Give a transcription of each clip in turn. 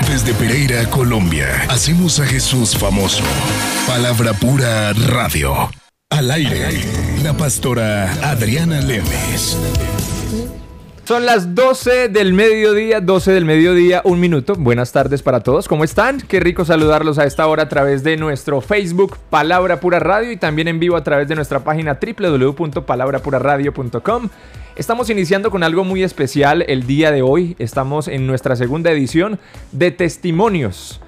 Desde Pereira, Colombia, hacemos a Jesús famoso. Palabra Pura Radio. Al aire, la pastora Adriana Lemes. Son las 12 del mediodía, 1 minuto. Buenas tardes para todos, ¿cómo están? Qué rico saludarlos a esta hora a través de nuestro Facebook Palabra Pura Radio y también en vivo a través de nuestra página www.palabrapuraradio.com. Estamos iniciando con algo muy especial el día de hoy. Estamos en nuestra segunda edición de Testimonios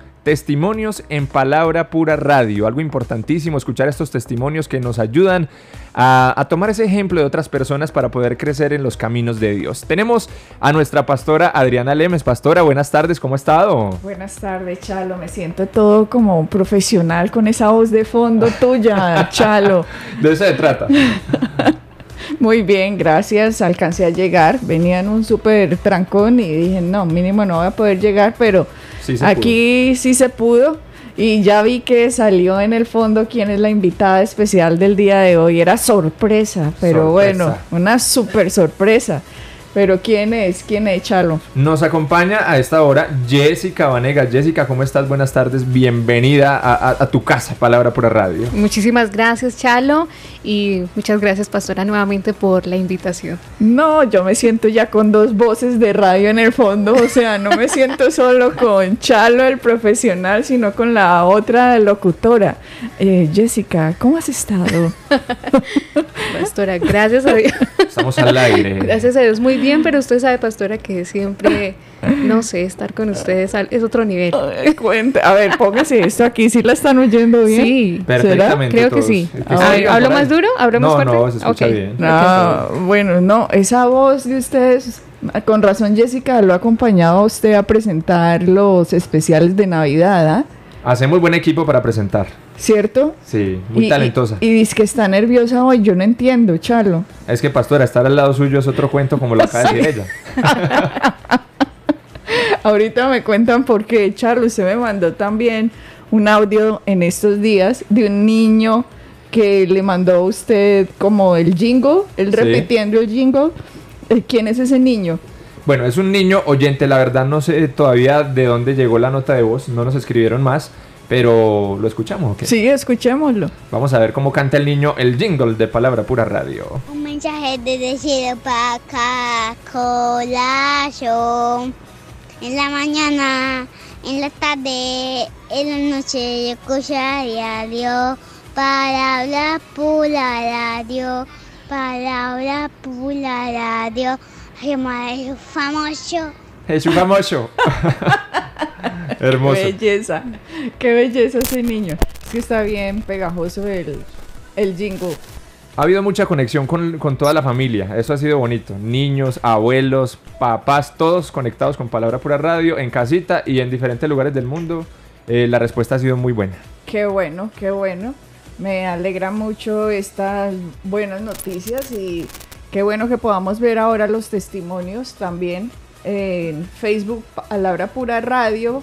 en Palabra Pura Radio. Algo importantísimo, escuchar estos testimonios que nos ayudan a tomar ese ejemplo de otras personas para poder crecer en los caminos de Dios. Tenemos a nuestra pastora Adriana Lemes. Pastora, buenas tardes, ¿cómo ha estado? Buenas tardes, Chalo. Me siento todo como un profesional con esa voz de fondo tuya, Chalo. De eso se trata. Muy bien, gracias. Alcancé a llegar. Venía en un súper trancón y dije, no, mínimo no voy a poder llegar, pero sí aquí pudo. Sí se pudo. Y ya vi que salió en el fondo quién es la invitada especial del día de hoy. Era sorpresa, pero bueno, una súper sorpresa. Pero ¿quién es, Chalo? Nos acompaña a esta hora Jessica Vanegas. Jessica, ¿cómo estás? Buenas tardes. Bienvenida a tu casa, Palabra Pura Radio. Muchísimas gracias, Chalo. Y muchas gracias, pastora, nuevamente por la invitación. No, yo me siento ya con 2 voces de radio en el fondo. O sea, no me siento solo con Chalo, el profesional, sino con la otra locutora. Jessica, ¿cómo has estado? Pastora, gracias a Dios. Estamos al aire. Gracias a Dios, muy bien, pero usted sabe, pastora, que siempre, no sé, estar con ustedes es otro nivel. A ver, póngase esto aquí, ¿sí la están oyendo bien? Sí. Perfectamente. Creo que sí. ¿Hablo más duro? ¿Hablo más fuerte? No, se escucha bien. No, bueno, no, esa voz de ustedes, con razón Jessica lo ha acompañado a usted a presentar los especiales de Navidad, ¿eh? Hacemos buen equipo para presentar. ¿Cierto? Sí, muy talentosa. Y dice que está nerviosa hoy, yo no entiendo, Chalo. Es que, pastora, estar al lado suyo es otro cuento, como lo acaba de decir ella. Ahorita me cuentan por qué, Chalo. Usted me mandó también un audio en estos días de un niño que le mandó a usted como el jingle, repitiendo el jingle. ¿Quién es ese niño? Bueno, es un niño oyente, la verdad no sé todavía de dónde llegó la nota de voz, no nos escribieron más. Pero, ¿lo escuchamos o qué? Sí, escuchémoslo. Vamos a ver cómo canta el niño el jingle de Palabra Pura Radio. Un mensaje desde cielo para cada corazón. En la mañana, en la tarde, en la noche, escucharé a Dios. Palabra Pura Radio. Palabra Pura Radio. Jesús famoso. Jesús famoso. Hermoso. Qué belleza ese niño. Es que está bien pegajoso el jingle. Ha habido mucha conexión con toda la familia. Eso ha sido bonito. Niños, abuelos, papás, todos conectados con Palabra Pura Radio en casita y en diferentes lugares del mundo. La respuesta ha sido muy buena. Qué bueno, qué bueno. Me alegra mucho estas buenas noticias y qué bueno que podamos ver ahora los testimonios también en Facebook Palabra Pura Radio,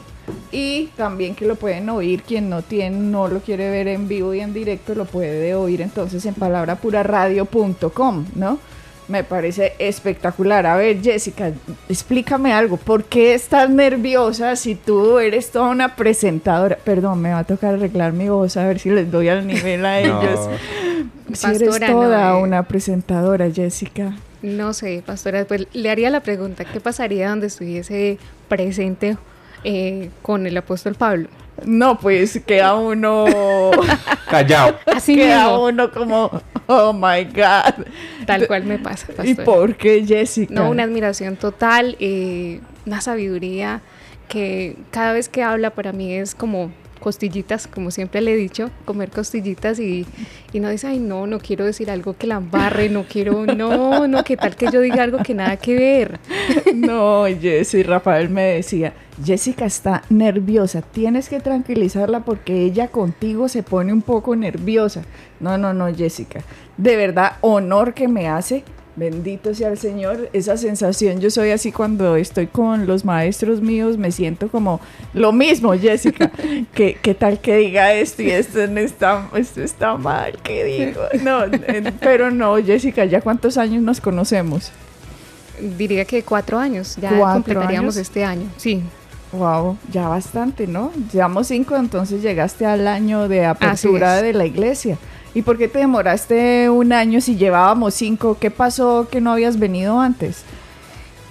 y también que lo pueden oír quien no lo quiere ver en vivo y en directo, lo puede oír entonces en palabrapuraradio.com, ¿no? Me parece espectacular. A ver, Jessica, explícame algo. ¿Por qué estás nerviosa si tú eres toda una presentadora? Perdón, me va a tocar arreglar mi voz a ver si les doy al nivel a ellos. Si eres toda una presentadora, Jessica. No sé, pastora, pues le haría la pregunta, ¿qué pasaría donde estuviese presente con el apóstol Pablo? No, pues queda uno callado. Así queda mismo. Uno como, oh my God. Tal cual me pasa, pastora. ¿Y por qué, Jessica? No, una admiración total, una sabiduría que cada vez que habla para mí es como costillitas, como siempre le he dicho, comer costillitas y no dice, ay no quiero decir algo que la embarre, no, qué tal que yo diga algo que nada que ver. No, Jessy, Rafael me decía, Jessica está nerviosa, tienes que tranquilizarla porque ella contigo se pone un poco nerviosa. No, Jessica, de verdad, honor que me hace. Bendito sea el Señor, esa sensación, yo soy así cuando estoy con los maestros míos, me siento como lo mismo, Jessica, ¿qué tal que diga esto y esto está mal, ¿qué digo? No, pero no, Jessica, ¿ya cuántos años nos conocemos? Diría que 4 años, ya 4 completaríamos años. este año, sí. Wow, ya bastante, ¿no? Llevamos 5, entonces llegaste al año de apertura de la iglesia. ¿Y por qué te demoraste un año si llevábamos 5? ¿Qué pasó que no habías venido antes?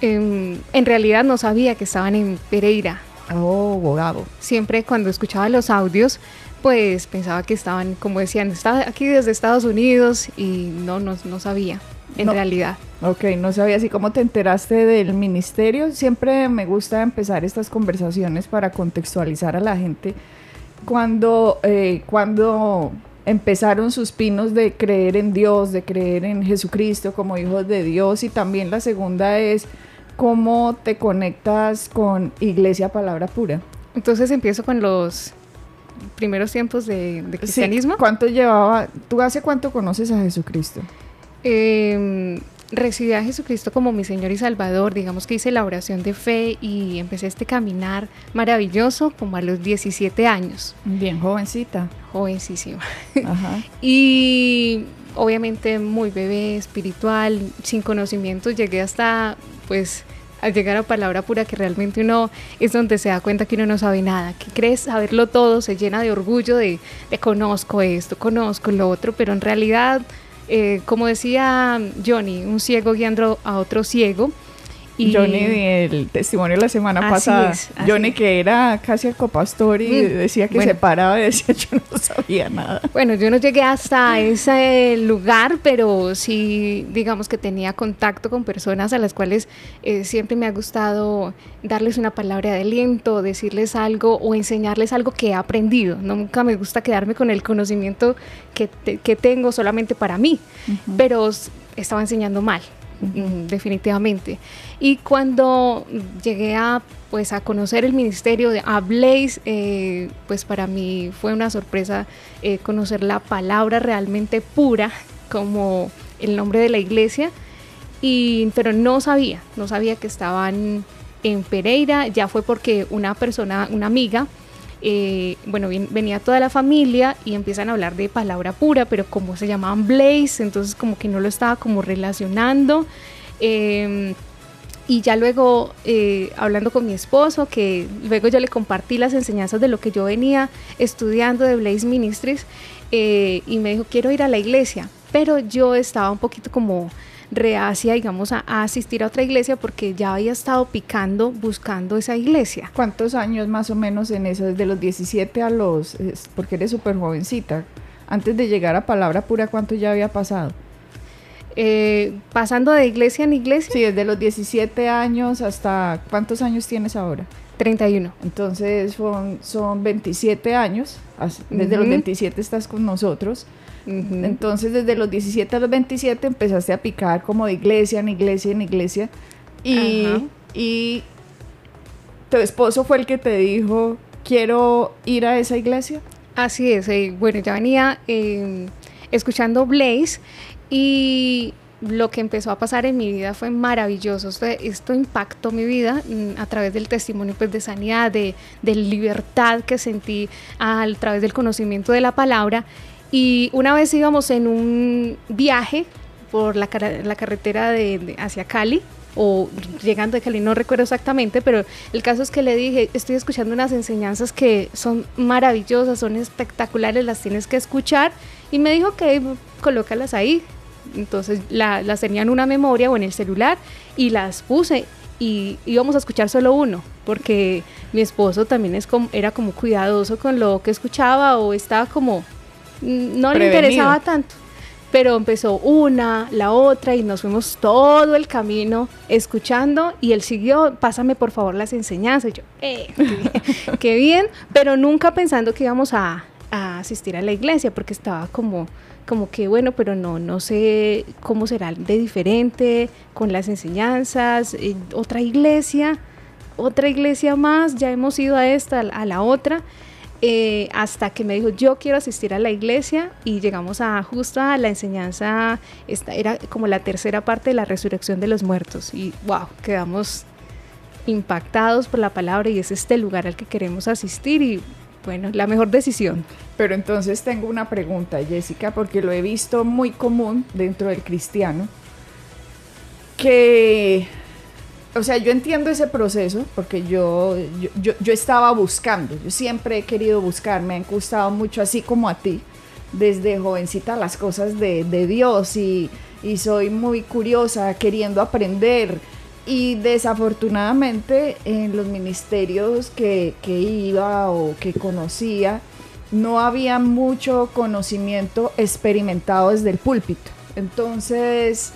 En realidad no sabía que estaban en Pereira. Oh, abogado. Siempre cuando escuchaba los audios, pues pensaba que estaban, como decían, estaba aquí desde Estados Unidos y no sabía en realidad. Ok, no sabías. ¿Y cómo te enteraste del ministerio? Siempre me gusta empezar estas conversaciones para contextualizar a la gente. Cuando empezaron sus pinos de creer en Dios, de creer en Jesucristo como hijos de Dios, y también la segunda es cómo te conectas con Iglesia Palabra Pura. Entonces empiezo con los primeros tiempos de cristianismo. Sí, ¿cuánto llevaba? ¿Tú hace cuánto conoces a Jesucristo? Recibí a Jesucristo como mi Señor y Salvador. Digamos que hice la oración de fe y empecé este caminar maravilloso como a los 17 años. Bien jovencita. Jovencísima. Ajá. Y obviamente muy bebé, espiritual, sin conocimientos. Llegué hasta, pues, al llegar a Palabra Pura, que realmente uno es donde se da cuenta que uno no sabe nada, que cree saberlo todo, se llena de orgullo de conozco esto, conozco lo otro, pero en realidad, como decía Johnny, un ciego guiando a otro ciego. Y Johnny, el testimonio de la semana pasada, Johnny que era casi el copastor y decía que se paraba y decía yo no sabía nada. Bueno, yo no llegué hasta ese lugar, pero sí, digamos que tenía contacto con personas a las cuales siempre me ha gustado darles una palabra de aliento, decirles algo o enseñarles algo que he aprendido. Nunca me gusta quedarme con el conocimiento que tengo solamente para mí, pero estaba enseñando mal. Definitivamente. Y cuando llegué a conocer el ministerio a Blaze, pues para mí fue una sorpresa conocer la palabra realmente pura como el nombre de la iglesia, pero no sabía que estaban en Pereira. Ya fue porque una amiga, venía toda la familia y empiezan a hablar de Palabra Pura, pero como se llamaban Blaze, entonces como que no lo estaba como relacionando. Y ya luego hablando con mi esposo, que luego yo le compartí las enseñanzas de lo que yo venía estudiando de Blaze Ministries, y me dijo, quiero ir a la iglesia, pero yo estaba un poquito como reacia, digamos, a asistir a otra iglesia porque ya había estado picando, buscando esa iglesia. ¿Cuántos años más o menos en eso? Desde los 17 a los... porque eres súper jovencita. Antes de llegar a Palabra Pura, ¿cuánto ya había pasado? Pasando de iglesia en iglesia. Sí, desde los 17 años hasta... ¿Cuántos años tienes ahora? 31. Entonces son 27 años. Desde los 27 estás con nosotros. Entonces desde los 17 a los 27 empezaste a picar como de iglesia en iglesia en iglesia y tu esposo fue el que te dijo quiero ir a esa iglesia. Así es, bueno, ya venía escuchando Blaze y lo que empezó a pasar en mi vida fue maravilloso. Esto impactó mi vida a través del testimonio pues, de sanidad, de libertad que sentí a través del conocimiento de la palabra. Y una vez íbamos en un viaje por la carretera hacia Cali, o llegando de Cali, no recuerdo exactamente, pero el caso es que le dije, estoy escuchando unas enseñanzas que son maravillosas, son espectaculares, las tienes que escuchar. Y me dijo que colócalas ahí. Entonces las tenía en una memoria o en el celular y las puse y íbamos a escuchar solo uno, porque mi esposo también era como cuidadoso con lo que escuchaba o estaba como... no prevenido. Le interesaba tanto, pero empezó una, la otra y nos fuimos todo el camino escuchando y él siguió, pásame por favor las enseñanzas, y yo, qué bien, pero nunca pensando que íbamos a asistir a la iglesia porque estaba como que bueno, pero no sé cómo será de diferente con las enseñanzas, otra iglesia más, ya hemos ido a esta, a la otra. Hasta que me dijo, yo quiero asistir a la iglesia y llegamos justo a la enseñanza, esta era como la tercera parte de la resurrección de los muertos y wow, quedamos impactados por la palabra y es este lugar al que queremos asistir y bueno, la mejor decisión. Pero entonces tengo una pregunta, Jessica, porque lo he visto muy común dentro del cristiano, que o sea, yo entiendo ese proceso porque yo estaba buscando, yo siempre he querido buscar, me han gustado mucho, así como a ti, desde jovencita las cosas de Dios y soy muy curiosa, queriendo aprender. Y desafortunadamente en los ministerios que iba o que conocía, no había mucho conocimiento experimentado desde el púlpito. Entonces,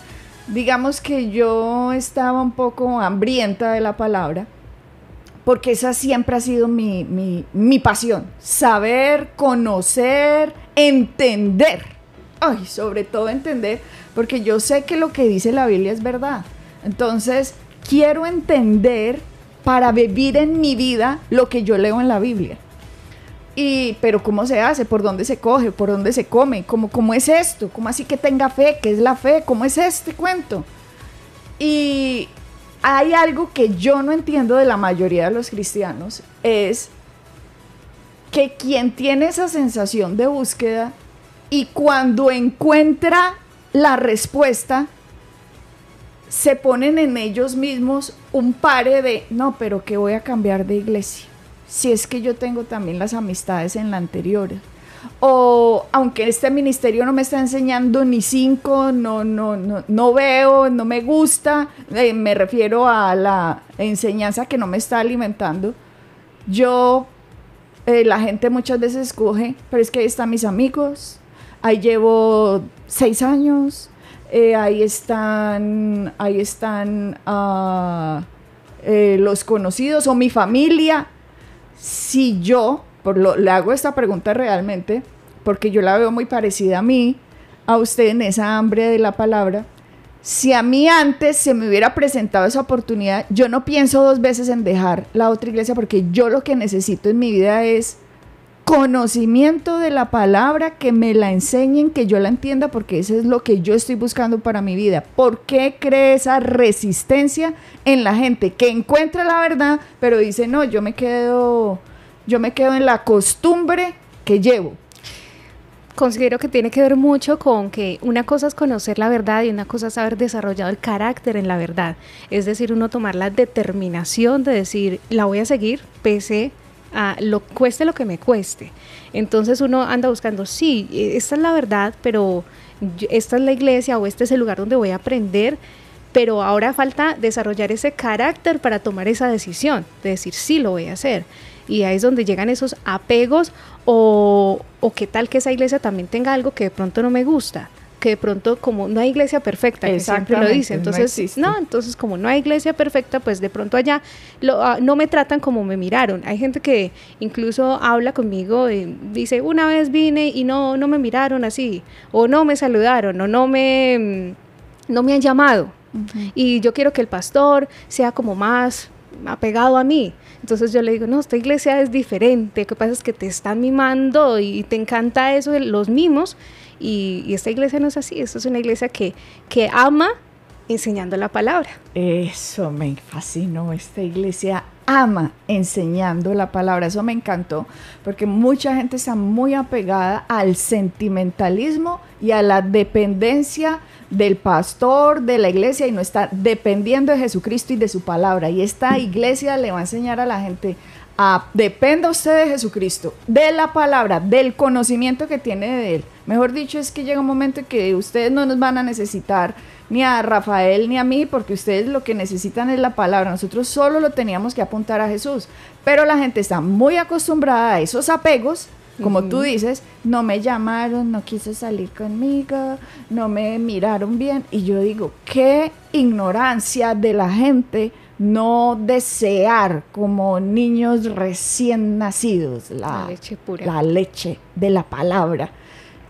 digamos que yo estaba un poco hambrienta de la palabra, porque esa siempre ha sido mi pasión. Saber, conocer, entender. Ay, sobre todo entender, porque yo sé que lo que dice la Biblia es verdad. Entonces, quiero entender para vivir en mi vida lo que yo leo en la Biblia. Pero ¿cómo se hace? ¿Por dónde se coge? ¿Por dónde se come? ¿Cómo es esto? ¿Cómo así que tenga fe? ¿Qué es la fe? ¿Cómo es este cuento? Y hay algo que yo no entiendo de la mayoría de los cristianos, es que quien tiene esa sensación de búsqueda y cuando encuentra la respuesta, se ponen en ellos mismos un pare de, no, pero que voy a cambiar de iglesia, si es que yo tengo también las amistades en la anterior, o aunque este ministerio no me está enseñando ni 5, no veo, no me gusta, me refiero a la enseñanza que no me está alimentando, la gente muchas veces escoge, pero es que ahí están mis amigos, ahí llevo 6 años, ahí están los conocidos o mi familia. Si yo, le hago esta pregunta realmente, porque yo la veo muy parecida a usted en esa hambre de la palabra, si a mí antes se me hubiera presentado esa oportunidad, yo no pienso 2 veces en dejar la otra iglesia, porque yo lo que necesito en mi vida es conocimiento de la palabra, que me la enseñen, que yo la entienda, porque eso es lo que yo estoy buscando para mi vida. ¿Por qué cree esa resistencia en la gente que encuentra la verdad, pero dice, no, yo me quedo en la costumbre que llevo? Considero que tiene que ver mucho con que una cosa es conocer la verdad y una cosa es haber desarrollado el carácter en la verdad. Es decir, uno tomar la determinación de decir, la voy a seguir pese a cueste lo que me cueste. Entonces uno anda buscando, sí, esta es la verdad, pero esta es la iglesia o este es el lugar donde voy a aprender, pero ahora falta desarrollar ese carácter para tomar esa decisión, de decir, sí, lo voy a hacer. Y ahí es donde llegan esos apegos o qué tal que esa iglesia también tenga algo que de pronto no me gusta, que de pronto como no hay iglesia perfecta, que siempre lo dice, entonces entonces como no hay iglesia perfecta, pues de pronto allá no me tratan como me miraron. Hay gente que incluso habla conmigo y dice, una vez vine y no me miraron así, o no me saludaron, o no me han llamado, y yo quiero que el pastor sea como más apegado a mí. Entonces yo le digo, no, esta iglesia es diferente, lo que pasa es que te están mimando y te encanta eso de los mimos, y esta iglesia no es así. Esta es una iglesia que ama enseñando la palabra. Eso me fascinó, esta iglesia ama enseñando la palabra, eso me encantó, porque mucha gente está muy apegada al sentimentalismo y a la dependencia del pastor, de la iglesia, y no está dependiendo de Jesucristo y de su palabra. Y esta iglesia le va a enseñar a la gente dependa usted de Jesucristo, de la palabra, del conocimiento que tiene de Él. Mejor dicho, es que llega un momento en que ustedes no nos van a necesitar ni a Rafael ni a mí, porque ustedes lo que necesitan es la palabra. Nosotros solo lo teníamos que apuntar a Jesús. Pero la gente está muy acostumbrada a esos apegos, como tú dices, no me llamaron, no quiso salir conmigo, no me miraron bien. Y yo digo, qué ignorancia de la gente no desear como niños recién nacidos la leche pura, la leche de la palabra.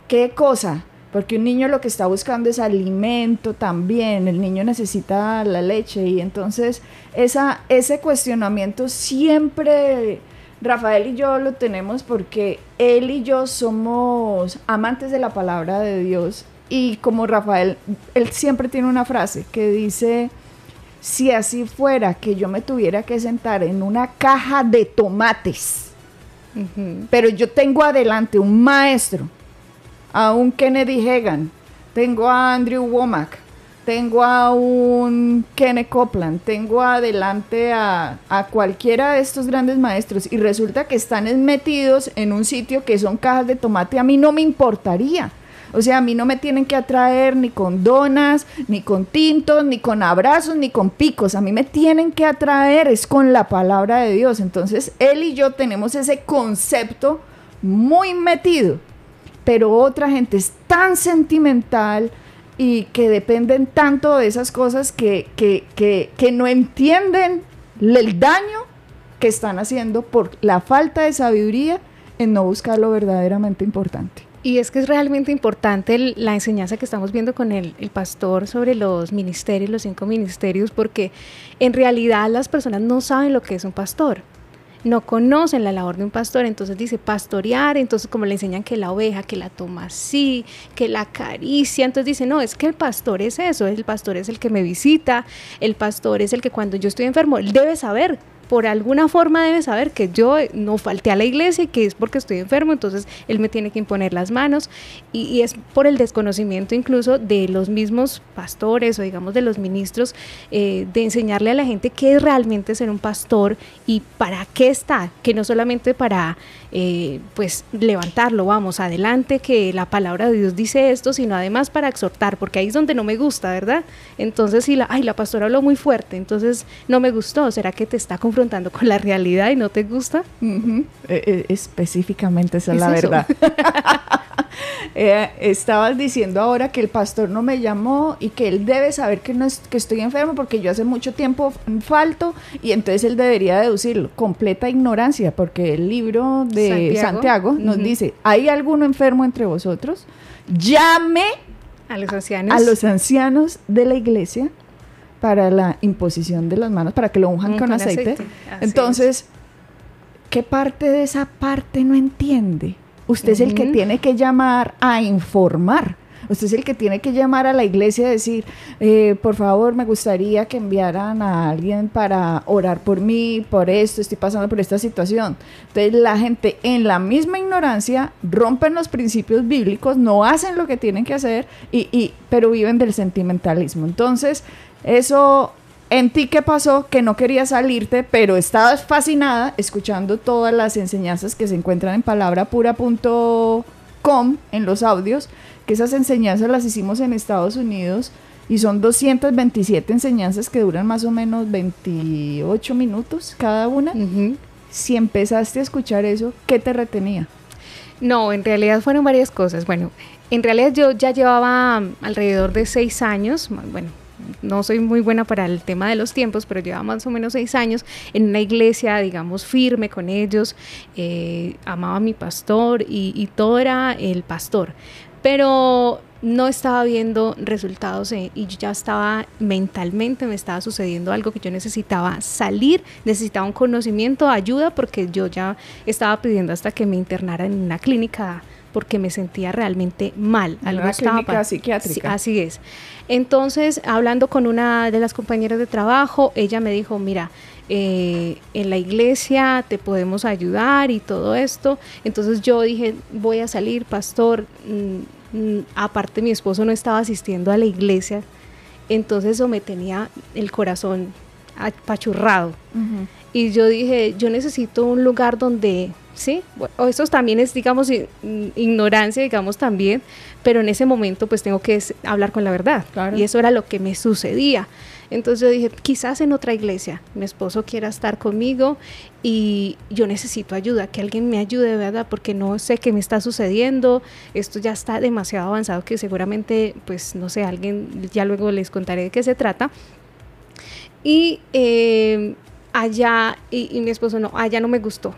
¿Qué cosa? Porque un niño lo que está buscando es alimento también, el niño necesita la leche, y entonces ese cuestionamiento siempre Rafael y yo lo tenemos, porque él y yo somos amantes de la palabra de Dios, y como Rafael, él siempre tiene una frase que dice: si así fuera que yo me tuviera que sentar en una caja de tomates, pero yo tengo adelante un maestro, a un Kennedy Hagin, tengo a Andrew Womack, tengo a un Kenneth Copeland, tengo adelante a cualquiera de estos grandes maestros y resulta que están metidos en un sitio que son cajas de tomate, a mí no me importaría. O sea, a mí no me tienen que atraer ni con donas, ni con tintos, ni con abrazos, ni con picos. A mí me tienen que atraer es con la palabra de Dios. Entonces, él y yo tenemos ese concepto muy metido. Pero otra gente es tan sentimental y que dependen tanto de esas cosas que no entienden el daño que están haciendo por la falta de sabiduría en no buscar lo verdaderamente importante. Y es que es realmente importante la enseñanza que estamos viendo con el pastor sobre los ministerios, los 5 ministerios, porque en realidad las personas no saben lo que es un pastor, no conocen la labor de un pastor. Entonces dice pastorear, entonces como le enseñan que la oveja, que la toma así, que la acaricia, entonces dice, no, es que el pastor es eso, el pastor es el que me visita, el pastor es el que cuando yo estoy enfermo, él debe saber, por alguna forma debe saber que yo no falté a la iglesia y que es porque estoy enfermo, entonces él me tiene que imponer las manos, y es por el desconocimiento incluso de los mismos pastores o digamos de los ministros, de enseñarle a la gente qué es realmente ser un pastor y para qué está, que no solamente para pues levantarlo, vamos adelante, que la palabra de Dios dice esto, sino además para exhortar, porque ahí es donde no me gusta, ¿verdad? Entonces si la pastora habló muy fuerte, entonces no me gustó, ¿será que te está confrontando con la realidad y no te gusta? Específicamente esa es la verdad. Estabas diciendo ahora que el pastor no me llamó y que él debe saber que estoy enfermo porque yo hace mucho tiempo falto, y entonces él debería deducirlo. Completa ignorancia, porque el libro de Santiago nos dice, ¿hay alguno enfermo entre vosotros? Llame a los ancianos de la iglesia para la imposición de las manos, para que lo unjan con aceite. Entonces, ¿qué parte de esa parte no entiende? Usted es el que tiene que llamar a informar. Usted es el que tiene que llamar a la iglesia y decir, por favor, me gustaría que enviaran a alguien para orar por mí, por esto, estoy pasando por esta situación. Entonces la gente en la misma ignorancia rompen los principios bíblicos, no hacen lo que tienen que hacer, pero viven del sentimentalismo. Entonces, eso... ¿En ti qué pasó? Que no querías salirte, pero estabas fascinada escuchando todas las enseñanzas que se encuentran en palabrapura.com, en los audios, que esas enseñanzas las hicimos en Estados Unidos y son 227 enseñanzas que duran más o menos 28 minutos cada una. Si empezaste a escuchar eso, ¿qué te retenía? No, en realidad fueron varias cosas. Bueno, en realidad yo ya llevaba alrededor de 6 años, bueno, no soy muy buena para el tema de los tiempos, pero llevaba más o menos 6 años en una iglesia, digamos, firme con ellos, amaba a mi pastor y todo era el pastor, pero no estaba viendo resultados y yo ya estaba mentalmente, me estaba sucediendo algo que yo necesitaba salir, necesitaba un conocimiento, ayuda, porque yo ya estaba pidiendo hasta que me internara en una clínica porque me sentía realmente mal. En una clínica psiquiátrica. Sí, así es. Entonces, hablando con una de las compañeras de trabajo, ella me dijo, mira, en la iglesia te podemos ayudar y todo esto. Entonces yo dije, voy a salir, pastor. Aparte mi esposo no estaba asistiendo a la iglesia, entonces eso me tenía el corazón apachurrado. Y yo dije, yo necesito un lugar donde... Sí, bueno, eso también es, digamos, ignorancia, digamos, también, pero en ese momento pues tengo que hablar con la verdad, claro. Y eso era lo que me sucedía. Entonces yo dije, quizás en otra iglesia, mi esposo quiera estar conmigo y yo necesito ayuda, que alguien me ayude, ¿verdad? Porque no sé qué me está sucediendo, esto ya está demasiado avanzado que seguramente, pues, no sé, alguien, ya luego les contaré de qué se trata. Y allá, y mi esposo no, allá no me gustó.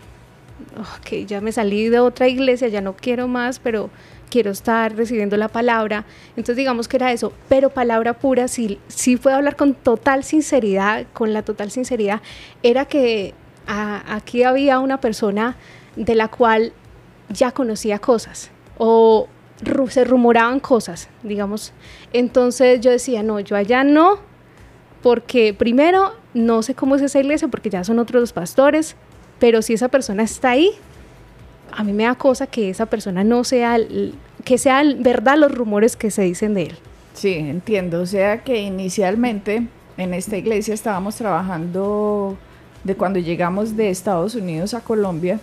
Ok, ya me salí de otra iglesia, ya no quiero más, pero quiero estar recibiendo la palabra. Entonces digamos que era eso, pero Palabra Pura sí puedo hablar con total sinceridad, con la total sinceridad, era que aquí había una persona de la cual ya conocía cosas o se rumoraban cosas, digamos. Entonces yo decía, no, yo allá no, porque primero no sé cómo es esa iglesia, porque ya son otros los pastores. Pero si esa persona está ahí, a mí me da cosa que esa persona no sea, que sean verdad los rumores que se dicen de él. Sí, entiendo. O sea que inicialmente en esta iglesia estábamos trabajando de cuando llegamos de Estados Unidos a Colombia.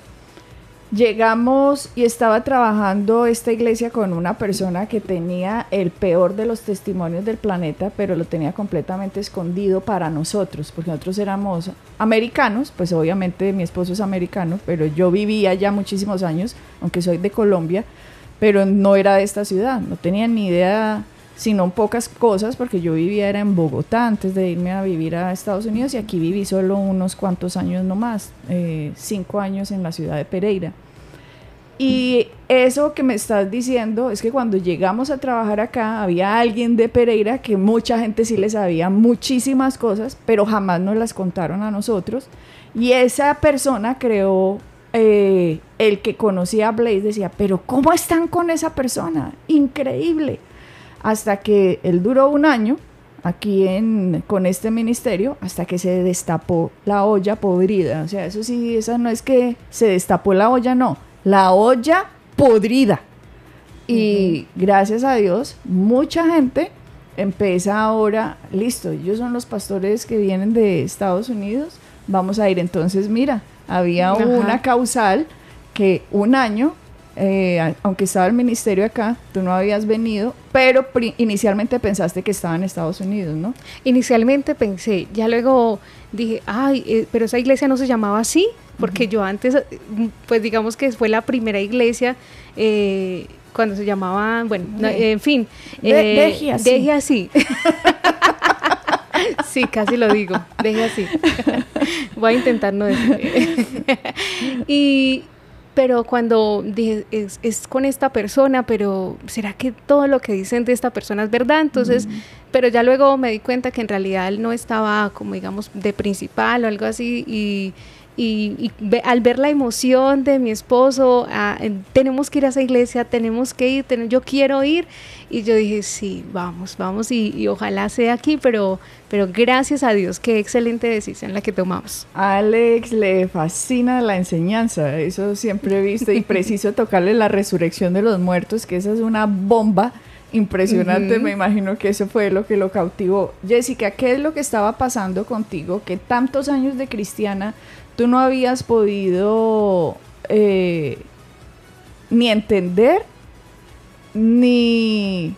Llegamos y estaba trabajando esta iglesia con una persona que tenía el peor de los testimonios del planeta, pero lo tenía completamente escondido para nosotros, porque nosotros éramos americanos, pues obviamente mi esposo es americano, pero yo vivía ya muchísimos años, aunque soy de Colombia, pero no era de esta ciudad, no tenía ni idea, sino pocas cosas, porque yo vivía era en Bogotá antes de irme a vivir a Estados Unidos, y aquí viví solo unos cuantos años nomás, 5 años en la ciudad de Pereira. Y eso que me estás diciendo es que cuando llegamos a trabajar acá había alguien de Pereira que mucha gente sí le sabía muchísimas cosas, pero jamás nos las contaron a nosotros, y esa persona creó, el que conocía a Blaze decía, pero ¿cómo están con esa persona? Increíble. Hasta que él duró 1 año aquí con este ministerio, hasta que se destapó la olla podrida. O sea, eso sí, esa no es que se destapó la olla, no, la olla podrida. Y gracias a Dios, mucha gente empieza ahora, listo, ellos son los pastores que vienen de Estados Unidos, vamos a ir. Entonces, mira, había una causal que 1 año, aunque estaba el ministerio acá, tú no habías venido, pero inicialmente pensaste que estaba en Estados Unidos, ¿no? Inicialmente pensé, ya luego dije, ay, pero esa iglesia no se llamaba así, porque yo antes, pues digamos que fue la primera iglesia, cuando se llamaba, bueno, en fin. Deje así. Deje así. Sí, casi lo digo, deje así. Voy a intentar no decir. Pero cuando dije, es con esta persona, pero ¿será que todo lo que dicen de esta persona es verdad? Entonces, pero ya luego me di cuenta que en realidad él no estaba como, digamos, de principal o algo así, y al ver la emoción de mi esposo, tenemos que ir a esa iglesia, tenemos que ir, yo quiero ir, y yo dije, sí, vamos, y ojalá sea aquí, pero gracias a Dios, qué excelente decisión la que tomamos. A Alex le fascina la enseñanza, eso siempre he visto, y preciso tocarle la resurrección de los muertos, que esa es una bomba impresionante. Me imagino que eso fue lo que lo cautivó. Jessica, ¿qué es lo que estaba pasando contigo? Que tantos años de cristiana tú no habías podido ni entender ni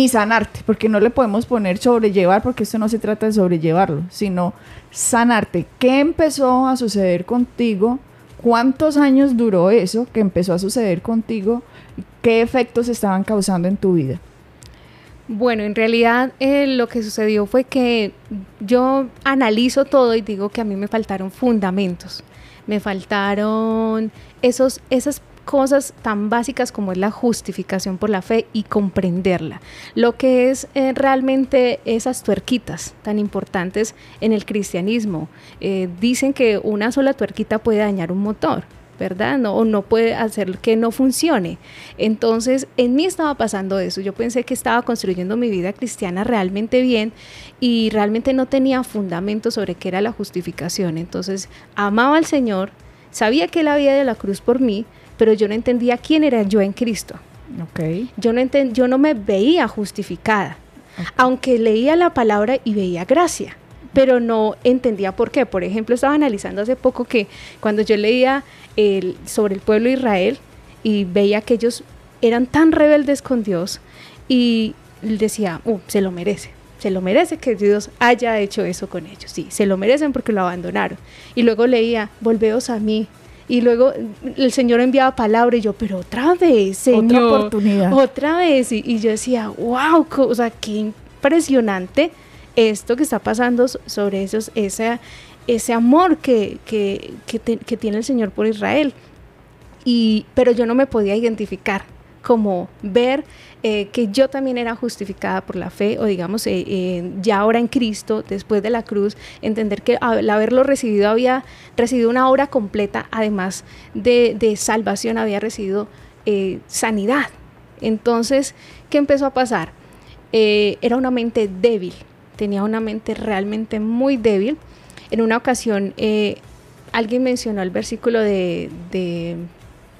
sanarte, porque no le podemos poner sobrellevar, porque esto no se trata de sobrellevarlo, sino sanarte. ¿Qué empezó a suceder contigo? ¿Cuántos años duró eso que empezó a suceder contigo? ¿Qué efectos estaban causando en tu vida? Bueno, en realidad lo que sucedió fue que yo analizo todo y digo que a mí me faltaron fundamentos, me faltaron esas cosas tan básicas como es la justificación por la fe y comprenderla, lo que es realmente esas tuerquitas tan importantes en el cristianismo. Dicen que una sola tuerquita puede dañar un motor, ¿verdad? No puede hacer que no funcione. Entonces, en mí estaba pasando eso. Yo pensé que estaba construyendo mi vida cristiana realmente bien y realmente no tenía fundamento sobre qué era la justificación. Entonces, amaba al Señor, sabía que Él había ido a la cruz por mí, pero yo no entendía quién era yo en Cristo. Okay. Yo no me veía justificada, aunque leía la palabra y veía gracia, pero no entendía por qué. Por ejemplo, estaba analizando hace poco que cuando yo leía sobre el pueblo de Israel y veía que ellos eran tan rebeldes con Dios, y decía, se lo merece que Dios haya hecho eso con ellos, sí, se lo merecen porque lo abandonaron. Y luego leía, volveos a mí, y luego el Señor enviaba palabra y yo, pero otra vez, Señor, otra oportunidad, otra vez, y yo decía, wow, o sea, qué impresionante esto que está pasando sobre ese amor que tiene el Señor por Israel. Pero yo no me podía identificar, como ver que yo también era justificada por la fe, o digamos, ya ahora en Cristo, después de la cruz, entender que al haberlo recibido, había recibido una obra completa, además de salvación, había recibido sanidad. Entonces, ¿qué empezó a pasar? Era una mente débil, tenía una mente realmente muy débil. En una ocasión, alguien mencionó el versículo de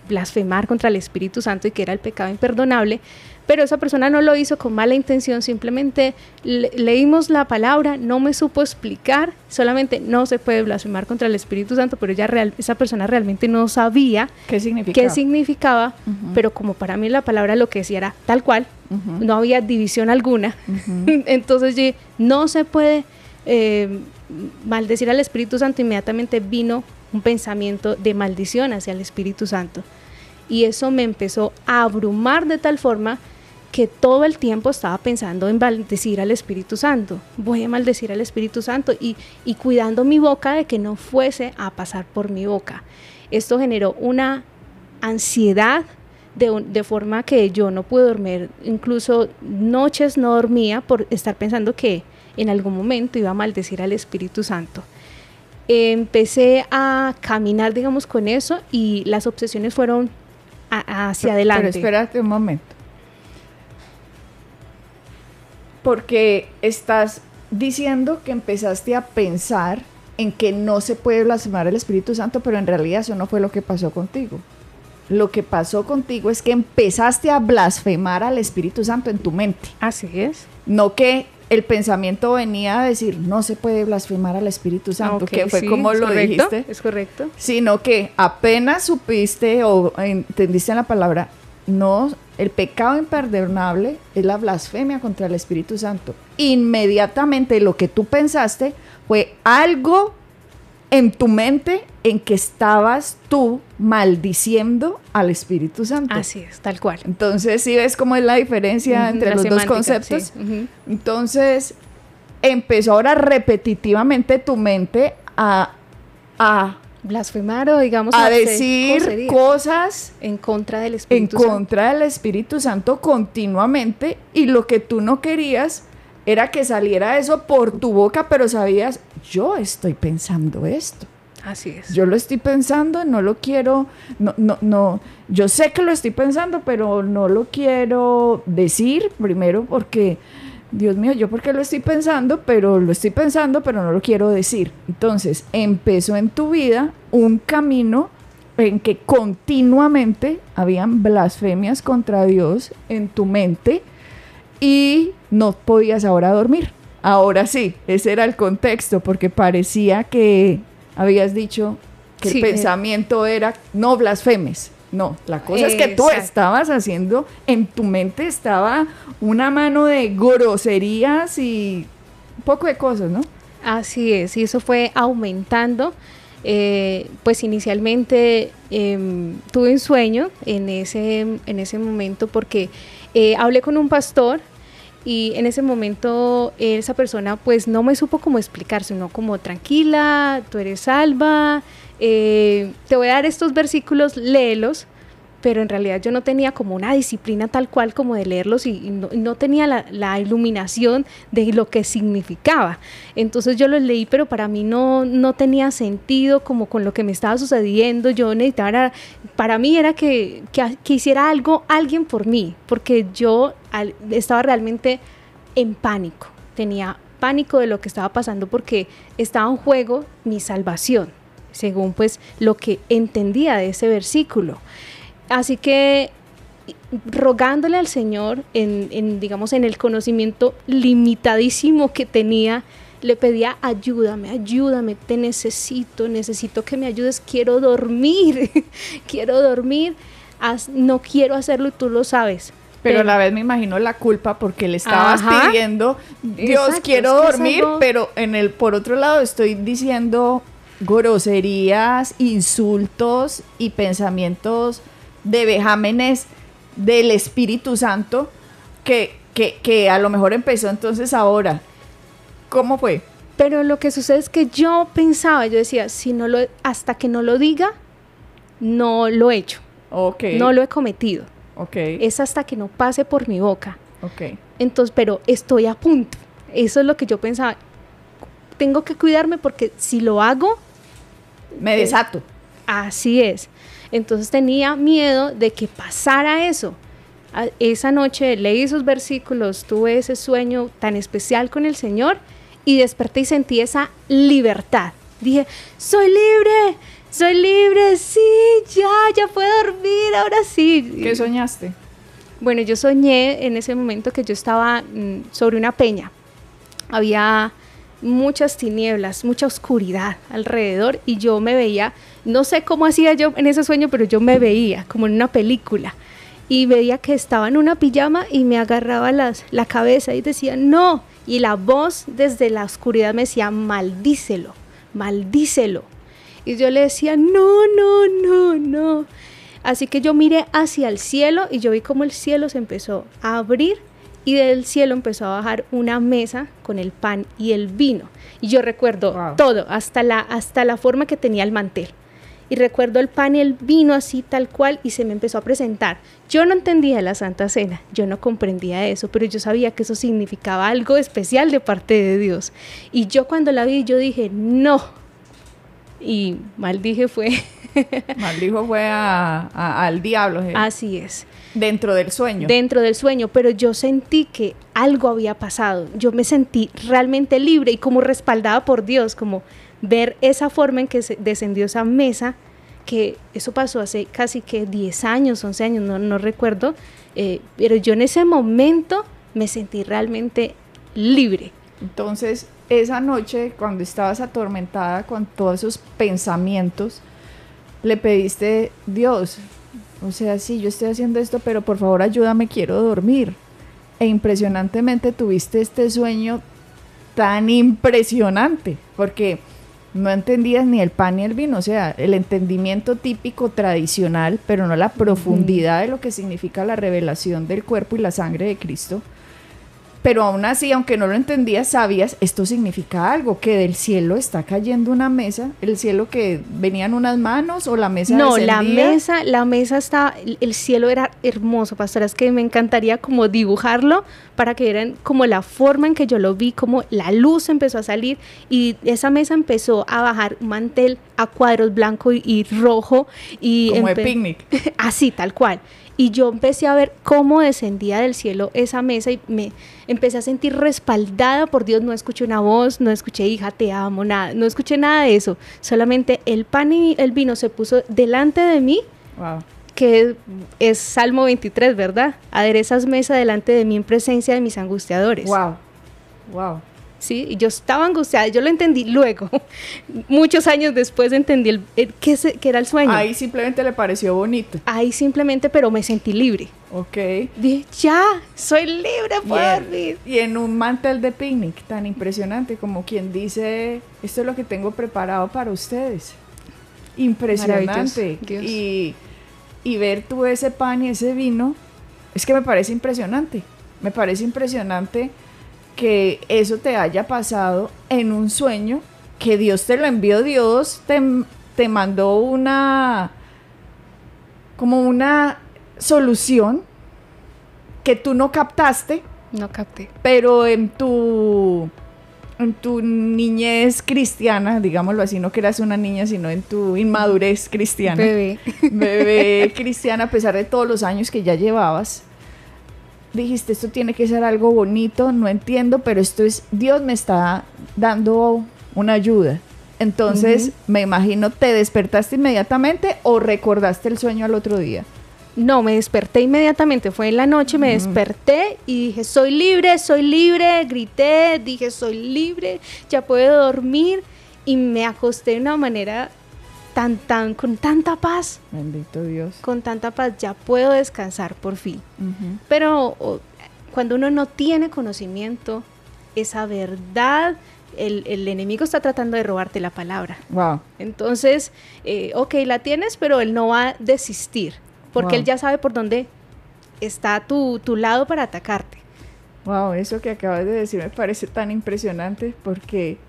blasfemar contra el Espíritu Santo y que era el pecado imperdonable, pero esa persona no lo hizo con mala intención, simplemente leímos la palabra, no me supo explicar, solamente no se puede blasfemar contra el Espíritu Santo, pero esa persona realmente no sabía ¿Qué significaba, pero como para mí la palabra lo que decía era tal cual, no había división alguna, entonces no se puede maldecir al Espíritu Santo. Inmediatamente vino un pensamiento de maldición hacia el Espíritu Santo, y eso me empezó a abrumar de tal forma que todo el tiempo estaba pensando en maldecir al Espíritu Santo. Voy a maldecir al Espíritu Santo y cuidando mi boca de que no fuese a pasar por mi boca. Esto generó una ansiedad de forma que yo no pude dormir, incluso noches no dormía por estar pensando que en algún momento iba a maldecir al Espíritu Santo. Empecé a caminar, digamos, con eso, y las obsesiones fueron hacia adelante. Pero espérate un momento. Porque estás diciendo que empezaste a pensar en que no se puede blasfemar al Espíritu Santo, pero en realidad eso no fue lo que pasó contigo. Lo que pasó contigo es que empezaste a blasfemar al Espíritu Santo en tu mente. Así es. No que el pensamiento venía a decir, no se puede blasfemar al Espíritu Santo, Okay, que fue sí, como lo dijiste. Es correcto. Sino que apenas supiste o entendiste la palabra, no, el pecado imperdonable es la blasfemia contra el Espíritu Santo. Inmediatamente lo que tú pensaste fue algo en tu mente en que estabas tú maldiciendo al Espíritu Santo. Así es, tal cual. Entonces, ¿sí ves cómo es la diferencia entre los dos conceptos? Sí. Entonces, empezó ahora repetitivamente tu mente a blasfemar, o digamos a decir cosas en contra del Espíritu Santo. Contra del Espíritu Santo continuamente, y lo que tú no querías era que saliera eso por tu boca, pero sabías, yo estoy pensando esto. Así es. Yo lo estoy pensando, no lo quiero, no, yo sé que lo estoy pensando, pero no lo quiero decir, primero porque, Dios mío, yo porque lo estoy pensando, pero no lo quiero decir. Entonces, empezó en tu vida un camino en que continuamente habían blasfemias contra Dios en tu mente, y no podías ahora dormir. Ahora sí, ese era el contexto, porque parecía que habías dicho que el pensamiento era no blasfemes. No, la cosa es que tú estabas haciendo, en tu mente estaba una mano de groserías y un poco de cosas, ¿no? Así es, y eso fue aumentando. Pues inicialmente tuve un sueño en ese momento, porque hablé con un pastor, y en ese momento esa persona pues no me supo cómo explicar, sino como tranquila, tú eres salva, te voy a dar estos versículos, léelos, pero en realidad yo no tenía como una disciplina tal cual como de leerlos, y no tenía la iluminación de lo que significaba. Entonces yo los leí, pero para mí no tenía sentido como con lo que me estaba sucediendo. Yo necesitaba, para mí era que hiciera algo alguien por mí, porque yo estaba realmente en pánico, tenía pánico de lo que estaba pasando, porque estaba en juego mi salvación, según pues lo que entendía de ese versículo. Así que rogándole al Señor digamos en el conocimiento limitadísimo que tenía, le pedía ayúdame, te necesito que me ayudes, quiero dormir, no quiero hacerlo y tú lo sabes. Pero a la vez me imagino la culpa, porque le estabas pidiendo, Dios, exacto, quiero dormir, pero por otro lado estoy diciendo groserías, insultos y pensamientos de vejámenes del Espíritu Santo que a lo mejor empezó entonces ahora. ¿Cómo fue? Pero lo que sucede es que yo decía, hasta que no lo diga, no lo he hecho. Okay. No lo he cometido. Okay. Es hasta que no pase por mi boca. Okay. Entonces, pero estoy a punto. Eso es lo que yo pensaba. Tengo que cuidarme, porque si lo hago, me desato. Así es. Entonces tenía miedo de que pasara eso. Esa noche leí esos versículos, tuve ese sueño tan especial con el Señor, y desperté y sentí esa libertad. Dije, soy libre, sí, ya puedo dormir, ahora sí. ¿Qué soñaste? Bueno, yo soñé en ese momento que yo estaba sobre una peña. Había muchas tinieblas, mucha oscuridad alrededor y yo me veía, no sé cómo hacía yo en ese sueño, pero yo me veía como en una película y veía que estaba en una pijama y me agarraba la cabeza y decía no, y la voz desde la oscuridad me decía maldícelo, maldícelo, y yo le decía no, no, no, no. Así que yo miré hacia el cielo y yo vi como el cielo se empezó a abrir y del cielo empezó a bajar una mesa con el pan y el vino. Y yo recuerdo todo, hasta la forma que tenía el mantel. Y recuerdo el pan y el vino así tal cual y se me empezó a presentar. Yo no entendía la Santa Cena, yo no comprendía eso, pero yo sabía que eso significaba algo especial de parte de Dios. Y yo cuando la vi, yo dije, no. Y maldije fue... Maldijo fue al diablo. Así es. Dentro del sueño. Dentro del sueño, pero yo sentí que algo había pasado. Yo me sentí realmente libre y como respaldada por Dios, como ver esa forma en que descendió esa mesa, que eso pasó hace casi que 10 años, 11 años, no recuerdo, pero yo en ese momento me sentí realmente libre. Entonces, esa noche, cuando estabas atormentada con todos esos pensamientos, le pediste, Dios, o sea, sí, yo estoy haciendo esto, pero por favor ayúdame, quiero dormir. E impresionantemente tuviste este sueño tan impresionante, porque no entendías ni el pan ni el vino, o sea, el entendimiento típico tradicional, pero no la profundidad de lo que significa la revelación del cuerpo y la sangre de Cristo. Pero aún así, aunque no lo entendías, sabías, esto significa algo, que del cielo está cayendo una mesa, el cielo que venían unas manos o la mesa descendía. No, la mesa estaba, el cielo era hermoso, pastora, es que me encantaría como dibujarlo para que vieran como la forma en que yo lo vi, como la luz empezó a salir y esa mesa empezó a bajar un mantel a cuadros blanco y rojo. Y como de picnic. Así, tal cual. Y yo empecé a ver cómo descendía del cielo esa mesa y me empecé a sentir respaldada por Dios. No escuché una voz, no escuché hija, te amo, nada, no escuché nada de eso. Solamente el pan y el vino se puso delante de mí, que es Salmo 23, ¿verdad? Aderezas mesa delante de mí en presencia de mis angustiadores. Wow. Sí, y yo estaba angustiada, yo lo entendí luego, muchos años después entendí que era el sueño. Ahí simplemente le pareció bonito. Ahí simplemente, pero me sentí libre. Ok. Dije, ya, soy libre, puedo dormir. Y en un mantel de picnic tan impresionante, como quien dice, esto es lo que tengo preparado para ustedes. Impresionante. Y ver tú ese pan y ese vino, es que me parece impresionante. Me parece impresionante que eso te haya pasado en un sueño, que Dios te lo envió, Dios te mandó como una solución que tú no captaste. No capté. Pero en tu niñez cristiana, digámoslo así, no que eras una niña, sino en tu inmadurez cristiana. Bebé cristiana, a pesar de todos los años que ya llevabas, dijiste, esto tiene que ser algo bonito, no entiendo, pero esto es, Dios me está dando una ayuda. Entonces, me imagino, ¿te despertaste inmediatamente o recordaste el sueño al otro día? No, me desperté inmediatamente, fue en la noche, me desperté y dije, soy libre, grité, dije, soy libre, ya puedo dormir, y me acosté de una manera con tanta paz. Bendito Dios. Con tanta paz, ya puedo descansar por fin. Pero cuando uno no tiene conocimiento, esa verdad, el enemigo está tratando de robarte la palabra. Wow. Entonces, ok, la tienes, pero él no va a desistir, porque él ya sabe por dónde está tu lado para atacarte. Wow, eso que acabas de decir me parece tan impresionante, porque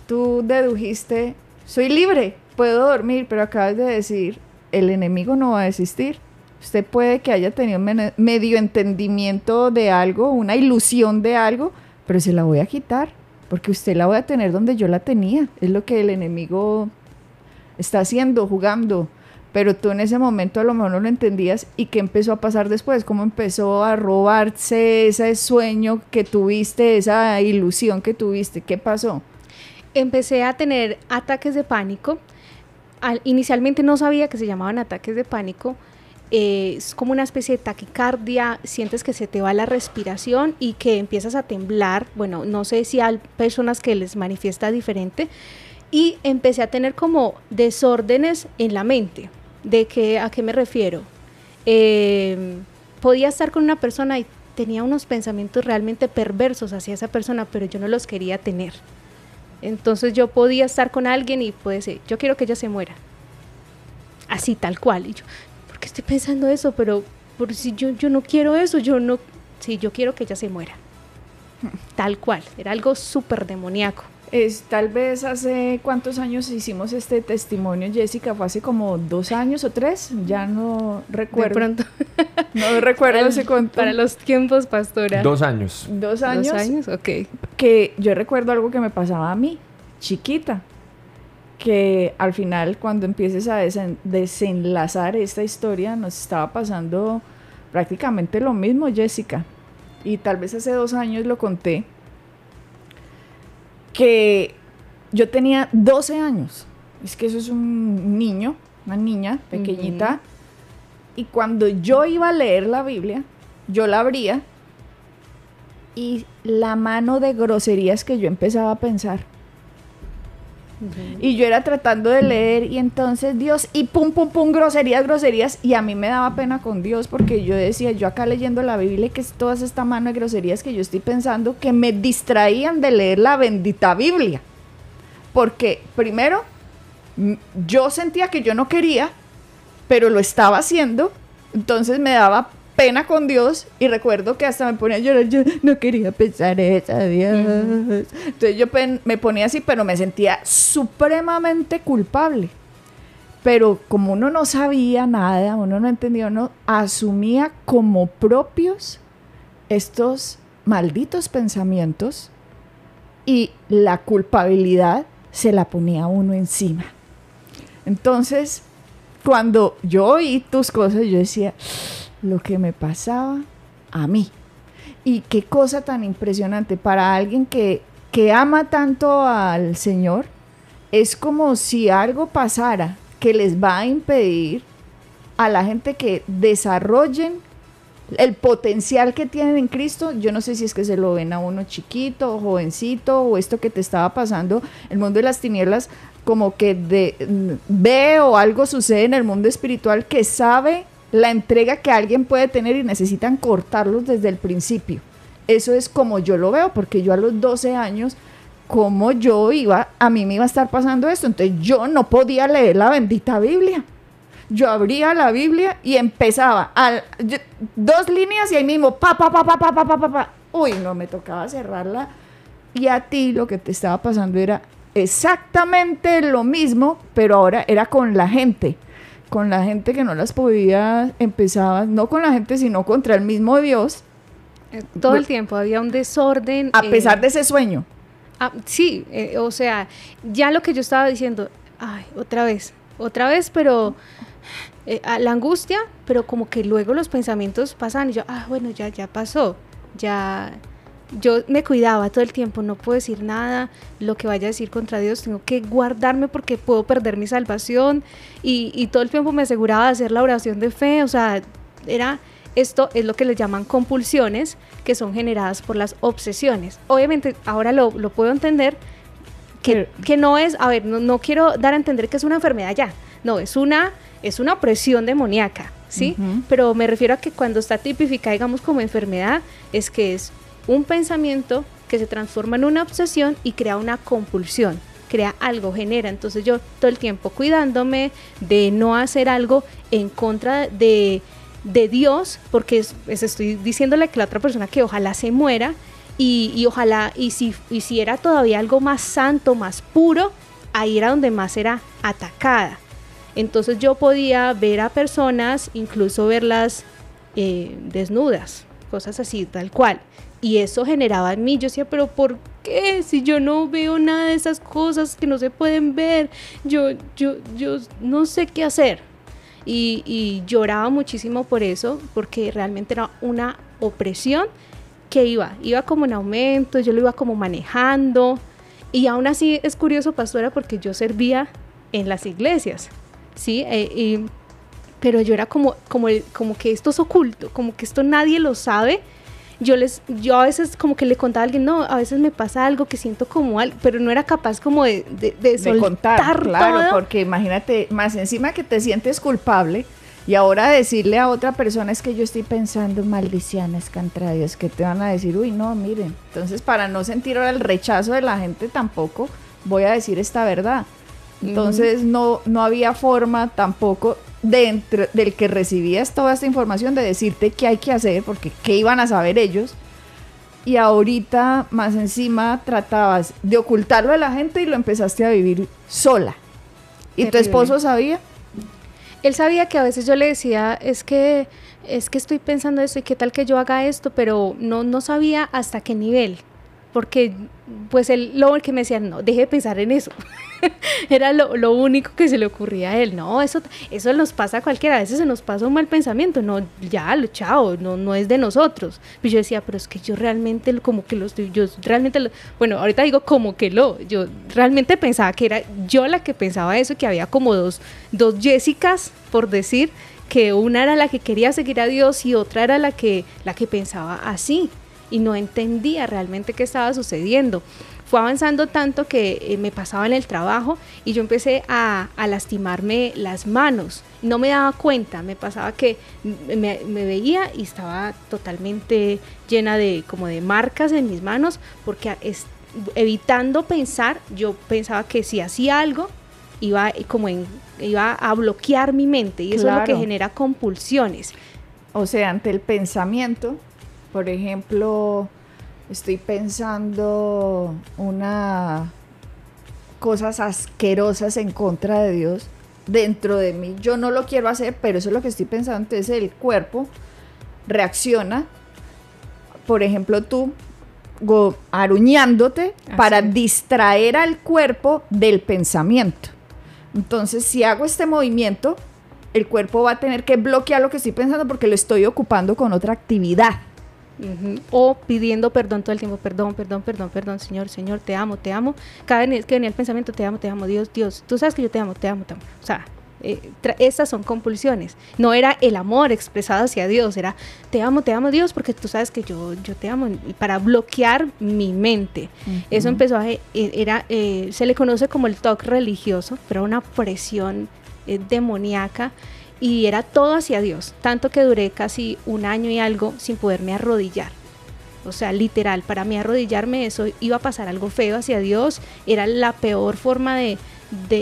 tú dedujiste, soy libre, puedo dormir, pero acabas de decir, el enemigo no va a desistir. Usted puede que haya tenido medio entendimiento de algo, una ilusión de algo, pero se la voy a quitar, porque usted la voy a tener donde yo la tenía. Es lo que el enemigo está haciendo, jugando. Pero tú en ese momento a lo mejor no lo entendías. ¿Y qué empezó a pasar después? ¿Cómo empezó a robarse ese sueño que tuviste, esa ilusión que tuviste? ¿Qué pasó? Empecé a tener ataques de pánico. Inicialmente no sabía que se llamaban ataques de pánico, es como una especie de taquicardia, sientes que se te va la respiración y que empiezas a temblar. Bueno, no sé si hay personas que les manifiesta diferente, y empecé a tener como desórdenes en la mente. ¿A qué me refiero? Podía estar con una persona y tenía unos pensamientos realmente perversos hacia esa persona, pero yo no los quería tener. Entonces yo podía estar con alguien y puede ser, yo quiero que ella se muera. Así, tal cual. Y yo, ¿por qué estoy pensando eso? Pero por si yo no quiero eso, yo quiero que ella se muera. Tal cual, era algo súper demoníaco. Tal vez hace cuántos años hicimos este testimonio, Jessica, fue hace como 2 años o 3, ya no recuerdo. De pronto. No recuerdo hace cuánto. Para los tiempos, pastora. 2 años. 2 años. 2 años, ok. Que yo recuerdo algo que me pasaba a mí, chiquita, que al final cuando empieces a desenlazar esta historia nos estaba pasando prácticamente lo mismo, Jessica. Y tal vez hace 2 años lo conté, que yo tenía 12 años. Es que eso es un niño, una niña pequeñita. Y cuando yo iba a leer la Biblia, yo la abría y la mano de groserías que yo empezaba a pensar. Y yo era tratando de leer y entonces Dios, y pum, pum, pum, groserías, y a mí me daba pena con Dios porque yo decía, yo acá leyendo la Biblia, que es toda esta mano de groserías que yo estoy pensando que me distraían de leer la bendita Biblia. Porque primero, yo sentía que yo no quería, pero lo estaba haciendo, entonces me daba pena con Dios, y recuerdo que hasta me ponía a llorar, yo no quería pensar eso, Dios. Entonces yo me ponía así, pero me sentía supremamente culpable. Pero como uno no sabía nada, uno no entendía, uno asumía como propios estos malditos pensamientos, y la culpabilidad se la ponía uno encima. Entonces, cuando yo oí tus cosas, yo decía, lo que me pasaba a mí. Y qué cosa tan impresionante para alguien que ama tanto al Señor. Es como si algo pasara que les va a impedir a la gente que desarrollen el potencial que tienen en Cristo. Yo no sé si es que se lo ven a uno chiquito, jovencito, o esto que te estaba pasando, el mundo de las tinieblas, como que ve o algo sucede en el mundo espiritual que sabe la entrega que alguien puede tener y necesitan cortarlos desde el principio. Eso es como yo lo veo, porque yo a los 12 años, como a mí me iba a estar pasando esto, entonces yo no podía leer la bendita Biblia. Yo abría la Biblia y empezaba 2 líneas y ahí mismo uy, no, me tocaba cerrarla. Y a ti lo que te estaba pasando era exactamente lo mismo, pero ahora era con la gente que no las podía, empezaba, no con la gente, sino contra el mismo Dios. Todo el tiempo había un desorden. A pesar de ese sueño. Sí, o sea, ya lo que yo estaba diciendo, ay, otra vez, pero la angustia, pero como que luego los pensamientos pasan y yo, bueno, ya pasó, yo me cuidaba todo el tiempo, no puedo decir nada, lo que vaya a decir contra Dios, tengo que guardarme porque puedo perder mi salvación, y todo el tiempo me aseguraba de hacer la oración de fe. O sea, esto es lo que le llaman compulsiones, que son generadas por las obsesiones. Obviamente, ahora lo puedo entender, que no es, no quiero dar a entender que es una enfermedad ya, no, es una opresión demoníaca, ¿sí? Pero me refiero a que cuando está tipificada, digamos, como enfermedad, es que es un pensamiento que se transforma en una obsesión y crea una compulsión, crea algo, genera. Entonces yo todo el tiempo cuidándome de no hacer algo en contra de Dios, porque estoy diciéndole que la otra persona que ojalá se muera, y ojalá, y si era todavía algo más santo, más puro, ahí era donde más era atacada. Entonces yo podía ver a personas, incluso verlas desnudas, cosas así, tal cual. Y eso generaba en mí, yo decía, pero ¿por qué? Si yo no veo nada de esas cosas que no se pueden ver, yo no sé qué hacer. Y lloraba muchísimo por eso, porque realmente era una opresión que iba como en aumento, yo lo iba como manejando. Y aún así es curioso, pastora, porque yo servía en las iglesias, ¿sí? pero yo era como que esto es oculto, como que esto nadie lo sabe. Yo a veces como que le contaba a alguien, no, a veces me pasa algo que siento como algo, pero no era capaz como de contar, claro, todo. porque imagínate, más encima que te sientes culpable y ahora decirle a otra persona es que yo estoy pensando maldiciones contra Dios, que te van a decir, uy, no, miren. Entonces, para no sentir ahora el rechazo de la gente tampoco, voy a decir esta verdad. Entonces, no había forma tampoco dentro del que recibías toda esta información de decirte qué hay que hacer, porque qué iban a saber ellos. Y ahorita, más encima, tratabas de ocultarlo a la gente y lo empezaste a vivir sola. ¿Y tu esposo sabía? Él sabía que a veces yo le decía, es que estoy pensando esto y qué tal que yo haga esto, pero no sabía hasta qué nivel, porque pues él lo que me decía, no, deje de pensar en eso. Era lo único que se le ocurría a él. No, eso nos pasa a cualquiera, a veces se nos pasa un mal pensamiento, no, ya, chao, no es de nosotros. Pues yo decía, pero es que yo realmente bueno, ahorita digo yo realmente pensaba que era yo la que pensaba eso, que había como dos Jessicas, por decir, que una era la que quería seguir a Dios y otra era la que pensaba así, y no entendía realmente qué estaba sucediendo. Fue avanzando tanto que me pasaba en el trabajo y yo empecé a lastimarme las manos. No me daba cuenta, me pasaba que me veía y estaba totalmente llena de marcas en mis manos, porque evitando pensar, yo pensaba que si hacía algo iba a bloquear mi mente, y eso es lo que genera compulsiones. O sea, ante el pensamiento, por ejemplo, estoy pensando cosas asquerosas en contra de Dios dentro de mí. Yo no lo quiero hacer, pero eso es lo que estoy pensando. Entonces el cuerpo reacciona, por ejemplo, tú aruñándote para distraer al cuerpo del pensamiento. Entonces, si hago este movimiento, el cuerpo va a tener que bloquear lo que estoy pensando porque lo estoy ocupando con otra actividad. O pidiendo perdón todo el tiempo, perdón, Señor, te amo. Cada vez que venía el pensamiento, te amo, Dios, tú sabes que yo te amo. O sea, estas son compulsiones. No era el amor expresado hacia Dios, era te amo Dios, porque tú sabes que yo te amo, para bloquear mi mente. Eso empezó se le conoce como el toque religioso, pero una presión demoníaca. Y era todo hacia Dios, tanto que duré casi 1 año y algo sin poderme arrodillar. O sea, literal, para mí arrodillarme, eso iba a pasar algo feo hacia Dios, era la peor forma de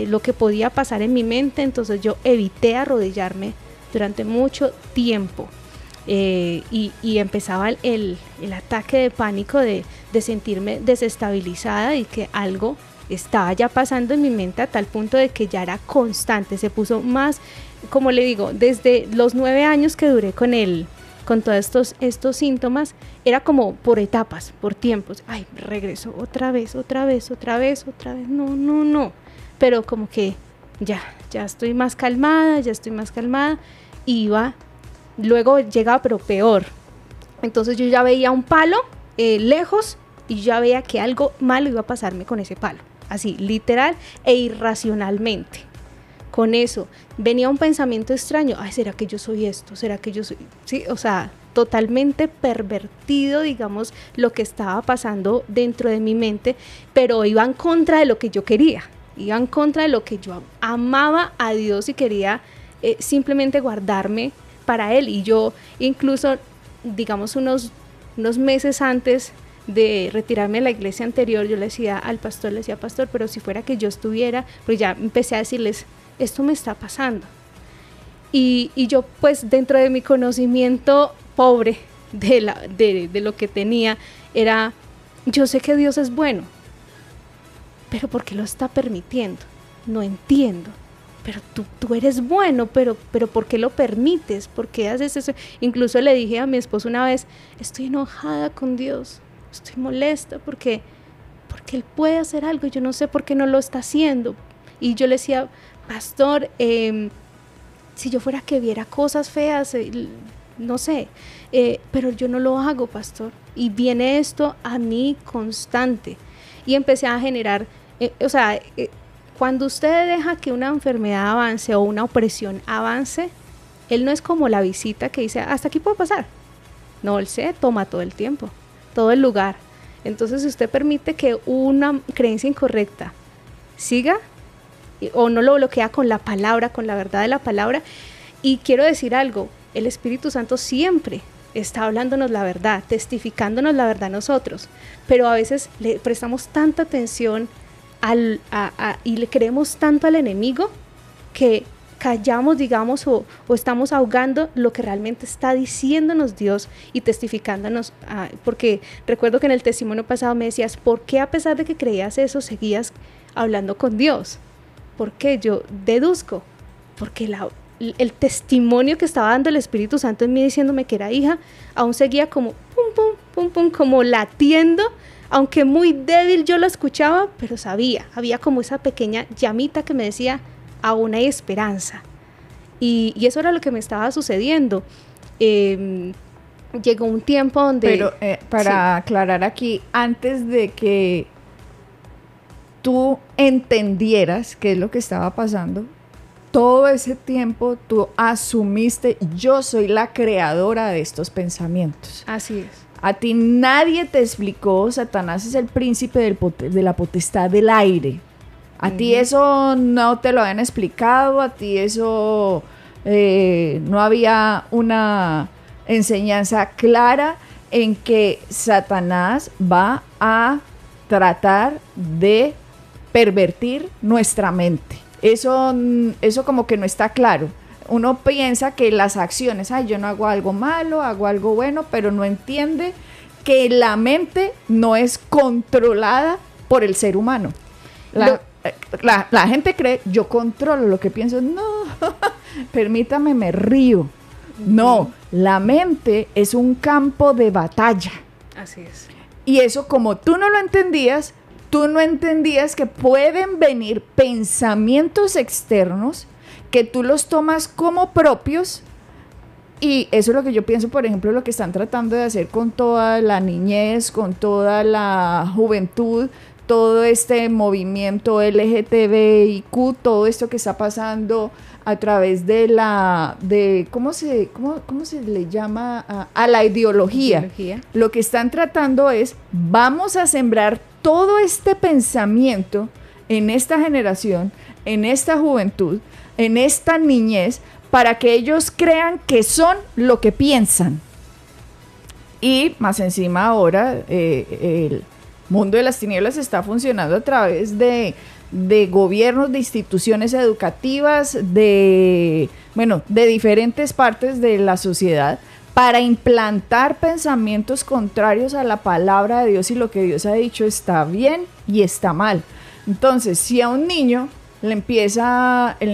lo que podía pasar en mi mente. Entonces yo evité arrodillarme durante mucho tiempo. Y empezaba el ataque de pánico de sentirme desestabilizada y que algo estaba ya pasando en mi mente, a tal punto de que ya era constante, se puso más, como le digo, desde los 9 años que duré con todos estos síntomas, era como por etapas, por tiempos. Ay, regreso otra vez, no, pero como que ya estoy más calmada, luego llegaba, pero peor. Entonces yo ya veía un palo lejos y ya veía que algo malo iba a pasarme con ese palo, así, literal e irracionalmente. Con eso venía un pensamiento extraño, ay, ¿será que yo soy esto? ¿Será que yo soy? Sí, o sea, totalmente pervertido, digamos, lo que estaba pasando dentro de mi mente, pero iba en contra de lo que yo quería, iba en contra de lo que yo amaba a Dios y quería simplemente guardarme para Él. Y yo incluso, digamos, unos meses antes de retirarme de la iglesia anterior, yo le decía pastor, pero si fuera que yo estuviera, pues ya empecé a decirles, esto me está pasando. Y yo, pues, dentro de mi conocimiento pobre de lo que tenía, era, yo sé que Dios es bueno, pero ¿por qué lo está permitiendo? No entiendo. Pero tú eres bueno, pero ¿por qué lo permites? ¿Por qué haces eso? Incluso le dije a mi esposo una vez, estoy enojada con Dios, estoy molesta porque Él puede hacer algo y yo no sé por qué no lo está haciendo. Y yo le decía, pastor, si yo fuera que viera cosas feas, no sé, pero yo no lo hago, pastor. Y viene esto a mí constante. Y empecé a generar, cuando usted deja que una enfermedad avance o una opresión avance, Él no es como la visita que dice, hasta aquí puedo pasar. No, Él se toma todo el tiempo, todo el lugar. Entonces, si usted permite que una creencia incorrecta siga o no lo bloquea con la palabra, con la verdad de la palabra, y quiero decir algo, el Espíritu Santo siempre está hablándonos la verdad, testificándonos la verdad a nosotros, pero a veces le prestamos tanta atención y le creemos tanto al enemigo que callamos, digamos, o estamos ahogando lo que realmente está diciéndonos Dios y testificándonos, porque recuerdo que en el testimonio pasado me decías, ¿por qué a pesar de que creías eso seguías hablando con Dios? ¿Por qué? Yo deduzco, porque el testimonio que estaba dando el Espíritu Santo en mí diciéndome que era hija, aún seguía como pum, pum, pum, pum, como latiendo, aunque muy débil yo lo escuchaba, pero sabía, había como esa pequeña llamita que me decía, aún hay esperanza. Y eso era lo que me estaba sucediendo. Llegó un tiempo donde... Pero para aclarar aquí, antes de que tú entendieras qué es lo que estaba pasando, todo ese tiempo tú asumiste, yo soy la creadora de estos pensamientos. Así es. A ti nadie te explicó, Satanás es el príncipe de la potestad del aire. A ti eso no te lo habían explicado, a ti eso no había una enseñanza clara en que Satanás va a tratar de pervertir nuestra mente. Eso como que no está claro. Uno piensa que las acciones, yo no hago algo malo, hago algo bueno, pero no entiende que la mente no es controlada por el ser humano. La gente cree, yo controlo lo que pienso. No, permítame, me río. No, la mente es un campo de batalla. Así es. Y eso, como tú no lo entendías, tú no entendías que pueden venir pensamientos externos que tú los tomas como propios. Y eso es lo que yo pienso, por ejemplo, lo que están tratando de hacer con toda la niñez, con toda la juventud, todo este movimiento LGTBIQ, todo esto que está pasando a través de ¿cómo se le llama? A la ideología. Lo que están tratando es, vamos a sembrar todo este pensamiento en esta generación, en esta juventud, en esta niñez, para que ellos crean que son lo que piensan. Y más encima ahora, el mundo de las tinieblas está funcionando a través de gobiernos, de instituciones educativas, de diferentes partes de la sociedad, para implantar pensamientos contrarios a la palabra de Dios, y lo que Dios ha dicho está bien y está mal. Entonces, si a un niño el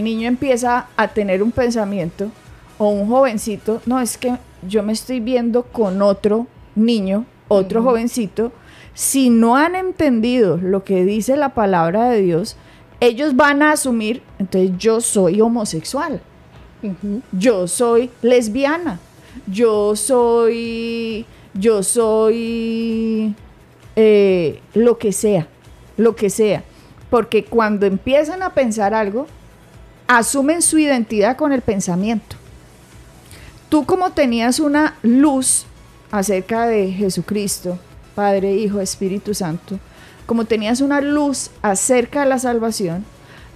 niño empieza a tener un pensamiento, o un jovencito, no, es que yo me estoy viendo con otro niño, otro jovencito, si no han entendido lo que dice la palabra de Dios, ellos van a asumir, entonces yo soy homosexual, yo soy lesbiana, yo soy lo que sea, porque cuando empiezan a pensar algo, asumen su identidad con el pensamiento. Tú, como tenías una luz acerca de Jesucristo, Padre, Hijo, Espíritu Santo, como tenías una luz acerca de la salvación,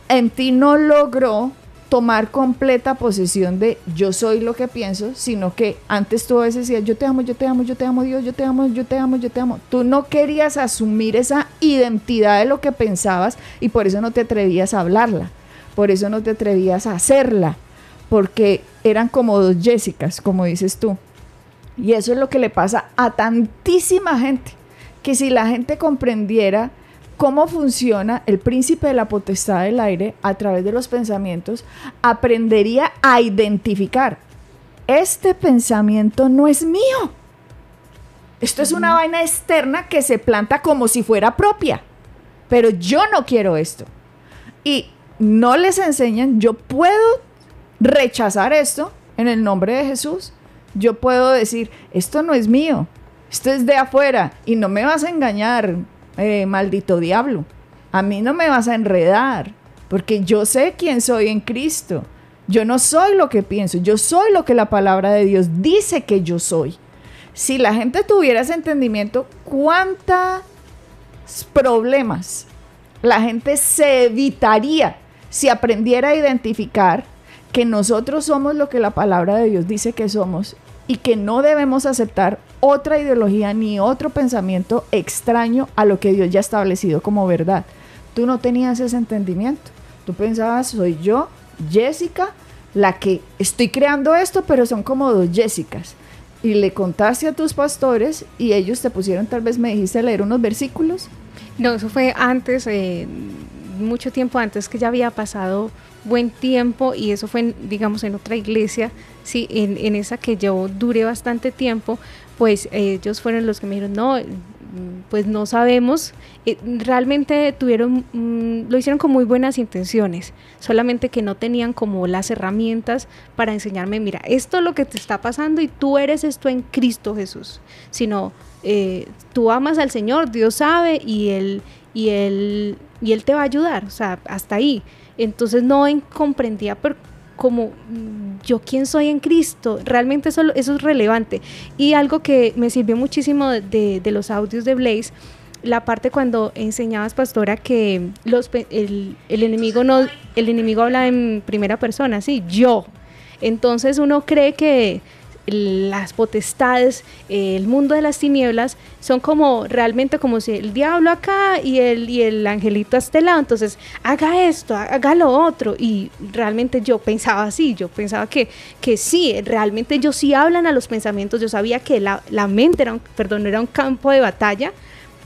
en ti no logró tomar completa posesión de yo soy lo que pienso, sino que antes tú a veces decías, yo te amo, yo te amo, yo te amo, Dios, yo te amo, yo te amo, yo te amo. Tú no querías asumir esa identidad de lo que pensabas, y por eso no te atrevías a hablarla, por eso no te atrevías a hacerla, porque eran como dos Jessicas, como dices tú. Y eso es lo que le pasa a tantísima gente, que si la gente comprendiera cómo funciona el príncipe de la potestad del aire a través de los pensamientos, aprendería a identificar, este pensamiento no es mío, esto es una vaina externa que se planta como si fuera propia, pero yo no quiero esto. Y no les enseñan, yo puedo rechazar esto en el nombre de Jesús. Yo puedo decir, esto no es mío, esto es de afuera, y no me vas a engañar, maldito diablo. A mí no me vas a enredar, porque yo sé quién soy en Cristo. Yo no soy lo que pienso, yo soy lo que la palabra de Dios dice que yo soy. Si la gente tuviera ese entendimiento, ¿cuántos problemas la gente se evitaría si aprendiera a identificar que nosotros somos lo que la palabra de Dios dice que somos y que no debemos aceptar otra ideología ni otro pensamiento extraño a lo que Dios ya ha establecido como verdad? Tú no tenías ese entendimiento. Tú pensabas, soy yo, Jessica, la que estoy creando esto, pero son como dos Jessicas. Y le contaste a tus pastores y ellos te pusieron, tal vez me dijiste, a leer unos versículos. No, eso fue antes, mucho tiempo antes, que ya había pasado buen tiempo, y eso fue, digamos, en otra iglesia, sí, en esa que yo duré bastante tiempo. Pues ellos fueron los que me dijeron, no, pues no sabemos, realmente lo hicieron con muy buenas intenciones, solamente que no tenían como las herramientas para enseñarme, mira, esto es lo que te está pasando y tú eres esto en Cristo Jesús, sino tú amas al Señor, Dios sabe, y Él te va a ayudar, o sea, hasta ahí. Entonces no comprendía como yo quién soy en Cristo, realmente eso es relevante. Y algo que me sirvió muchísimo de los audios de Blaze, la parte cuando enseñabas, pastora, que el enemigo habla en primera persona, sí, yo. Entonces uno cree que las potestades, el mundo de las tinieblas son como realmente como si el diablo acá y el angelito a este lado, entonces haga esto, haga lo otro, y realmente yo pensaba así, yo pensaba que sí, realmente ellos sí hablan a los pensamientos, yo sabía que la mente era un campo de batalla,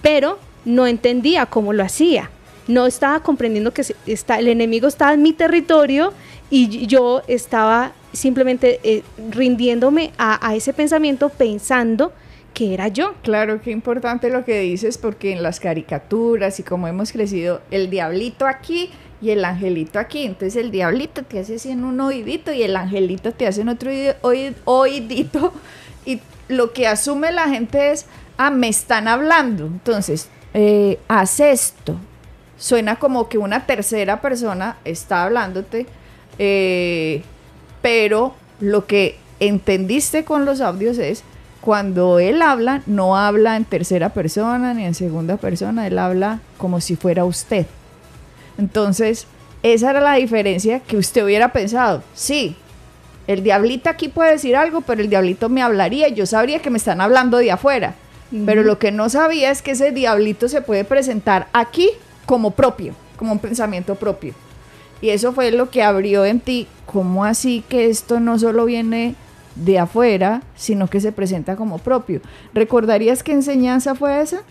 pero no entendía cómo lo hacía, no estaba comprendiendo que el enemigo estaba en mi territorio y yo estaba simplemente rindiéndome a ese pensamiento, pensando que era yo. Claro, qué importante lo que dices, porque en las caricaturas y como hemos crecido, el diablito aquí y el angelito aquí, entonces el diablito te hace así en un oídito y el angelito te hace en otro oídito, y lo que asume la gente es, me están hablando, entonces haz esto, suena como que una tercera persona está hablándote, pero lo que entendiste con los audios es, cuando él habla, no habla en tercera persona ni en segunda persona, él habla como si fuera usted. Entonces, esa era la diferencia, que usted hubiera pensado, sí, el diablito aquí puede decir algo, pero el diablito me hablaría y yo sabría que me están hablando de afuera. Pero lo que no sabía es que ese diablito se puede presentar aquí como propio, como un pensamiento propio. Y eso fue lo que abrió en ti, ¿cómo así que esto no solo viene de afuera, sino que se presenta como propio? ¿Recordarías qué enseñanza fue esa?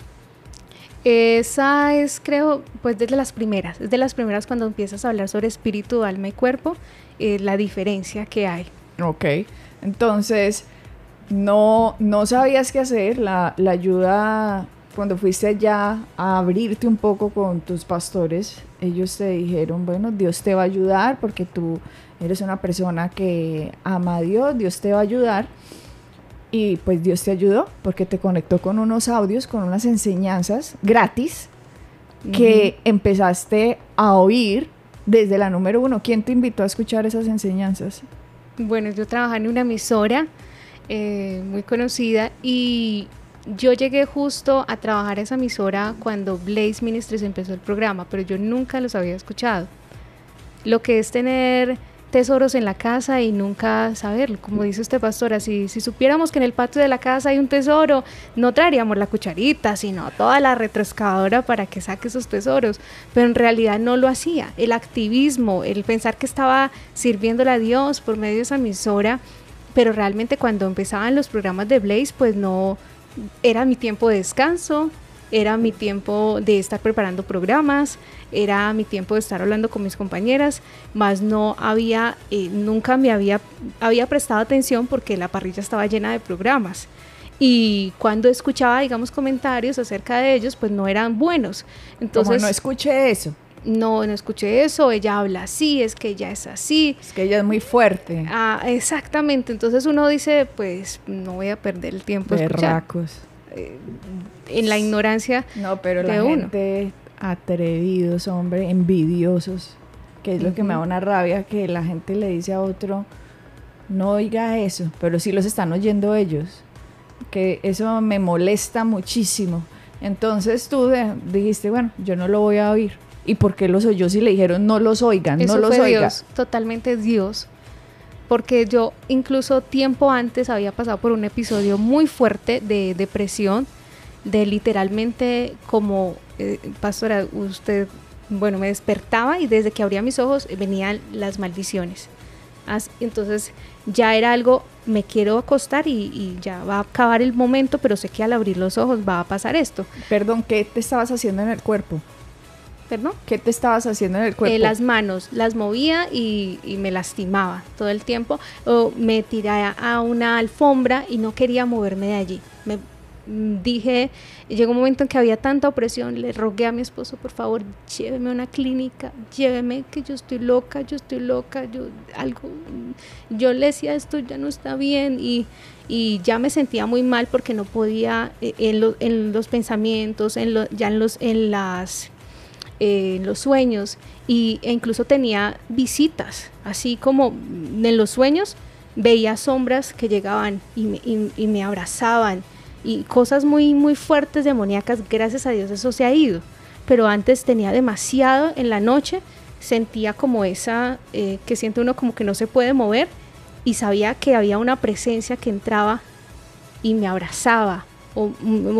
Esa es, creo, pues es de las primeras cuando empiezas a hablar sobre espíritu, alma y cuerpo, la diferencia que hay. Ok, entonces no sabías qué hacer, la ayuda. Cuando fuiste allá a abrirte un poco con tus pastores, ellos te dijeron, bueno, Dios te va a ayudar porque tú eres una persona que ama a Dios, Dios te va a ayudar. Y pues Dios te ayudó porque te conectó con unos audios, con unas enseñanzas gratis que empezaste a oír desde la número 1. ¿Quién te invitó a escuchar esas enseñanzas? Bueno, yo trabajaba en una emisora muy conocida, y yo llegué justo a trabajar esa emisora cuando Blaze Ministries empezó el programa, pero yo nunca los había escuchado. Lo que es tener tesoros en la casa y nunca saberlo, como dice usted, pastora, si supiéramos que en el patio de la casa hay un tesoro, no traeríamos la cucharita, sino toda la retroexcavadora para que saque esos tesoros, pero en realidad no lo hacía. El activismo, el pensar que estaba sirviéndole a Dios por medio de esa emisora, pero realmente cuando empezaban los programas de Blaze, pues no era mi tiempo de descanso, era mi tiempo de estar preparando programas, era mi tiempo de estar hablando con mis compañeras, más no había, nunca me había prestado atención porque la parrilla estaba llena de programas. Y cuando escuchaba, digamos, comentarios acerca de ellos, pues no eran buenos. Entonces, ¿cómo no escuché eso? No escuché eso, ella habla así, es que ella es así. Es que ella es muy fuerte. Exactamente, entonces uno dice, pues no voy a perder el tiempo Berracos. En la ignorancia. No, pero de la uno. gente, atrevidos, hombre, envidiosos. que es lo que me da una rabia, que la gente le dice a otro, no oiga eso, pero sí los están oyendo ellos, que eso me molesta muchísimo. Entonces tú dijiste, bueno, yo no lo voy a oír. ¿Y por qué los oyó si le dijeron no los oigan, Eso no los fue oigan? Dios, totalmente Dios. Porque yo incluso tiempo antes había pasado por un episodio muy fuerte de depresión, de literalmente como, pastora, usted, bueno, me despertaba y desde que abría mis ojos venían las maldiciones. Entonces ya era algo, me quiero acostar y ya va a acabar el momento, pero sé que al abrir los ojos va a pasar esto. Perdón, ¿qué te estabas haciendo en el cuerpo? ¿Perdón? ¿Qué te estabas haciendo en el cuerpo? Las manos, las movía y me lastimaba todo el tiempo. O me tiré a una alfombra y no quería moverme de allí. Llegó un momento en que había tanta opresión, le rogué a mi esposo, por favor, lléveme a una clínica, lléveme, que yo estoy loca, yo le decía, esto ya no está bien, y ya me sentía muy mal porque no podía, en los pensamientos, en los sueños, e incluso tenía visitas, así como en los sueños veía sombras que llegaban y me abrazaban, y cosas muy, muy fuertes, demoníacas. Gracias a Dios eso se ha ido, pero antes tenía demasiado. En la noche sentía como esa, que siente uno como que no se puede mover, y sabía que había una presencia que entraba y me abrazaba, o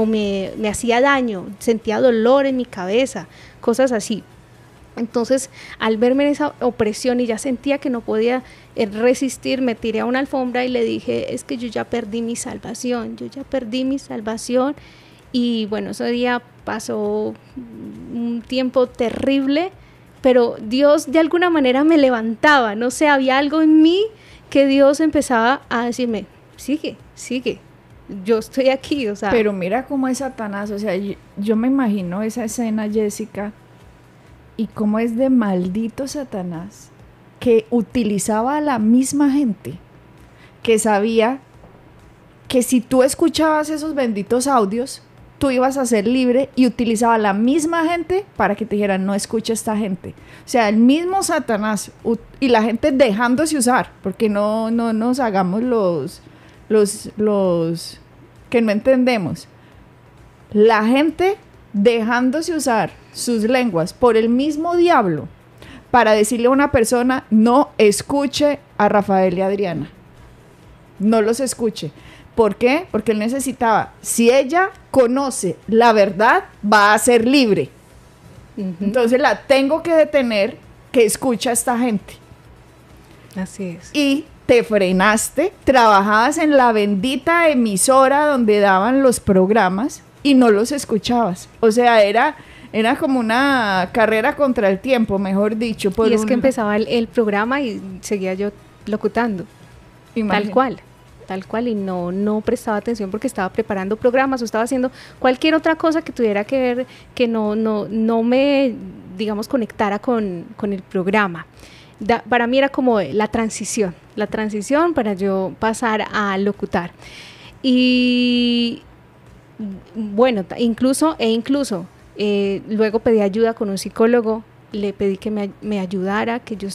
me hacía daño, sentía dolor en mi cabeza, cosas así. Entonces, al verme en esa opresión y ya sentía que no podía resistir, me tiré a una alfombra y le dije, es que yo ya perdí mi salvación, y bueno, ese día pasó un tiempo terrible, pero Dios de alguna manera me levantaba, no sé, había algo en mí que Dios empezaba a decirme, sigue, yo estoy aquí, o sea. Pero mira cómo es Satanás, o sea, yo me imagino esa escena, Jessica, y cómo es de maldito Satanás, que utilizaba a la misma gente, que sabía que si tú escuchabas esos benditos audios, tú ibas a ser libre, y utilizaba a la misma gente para que te dijeran, no escucha a esta gente. O sea, el mismo Satanás, y la gente dejándose usar, porque no nos hagamos los que no entendemos. La gente dejándose usar sus lenguas por el mismo diablo para decirle a una persona, no escuche a Rafael y Adriana, no los escuche. ¿Por qué? Porque él necesitaba, si ella conoce la verdad, va a ser libre. Entonces la tengo que detener, que escucha a esta gente. Así es. Y te frenaste, trabajabas en la bendita emisora donde daban los programas y no los escuchabas. O sea, era como una carrera contra el tiempo, mejor dicho. Y es que empezaba el programa y seguía yo locutando. Tal cual, y no prestaba atención porque estaba preparando programas o estaba haciendo cualquier otra cosa que tuviera que ver, que no me, digamos, conectara con el programa. Para mí era como la transición para yo pasar a locutar. Y bueno, incluso luego pedí ayuda con un psicólogo, le pedí que me ayudara, que yo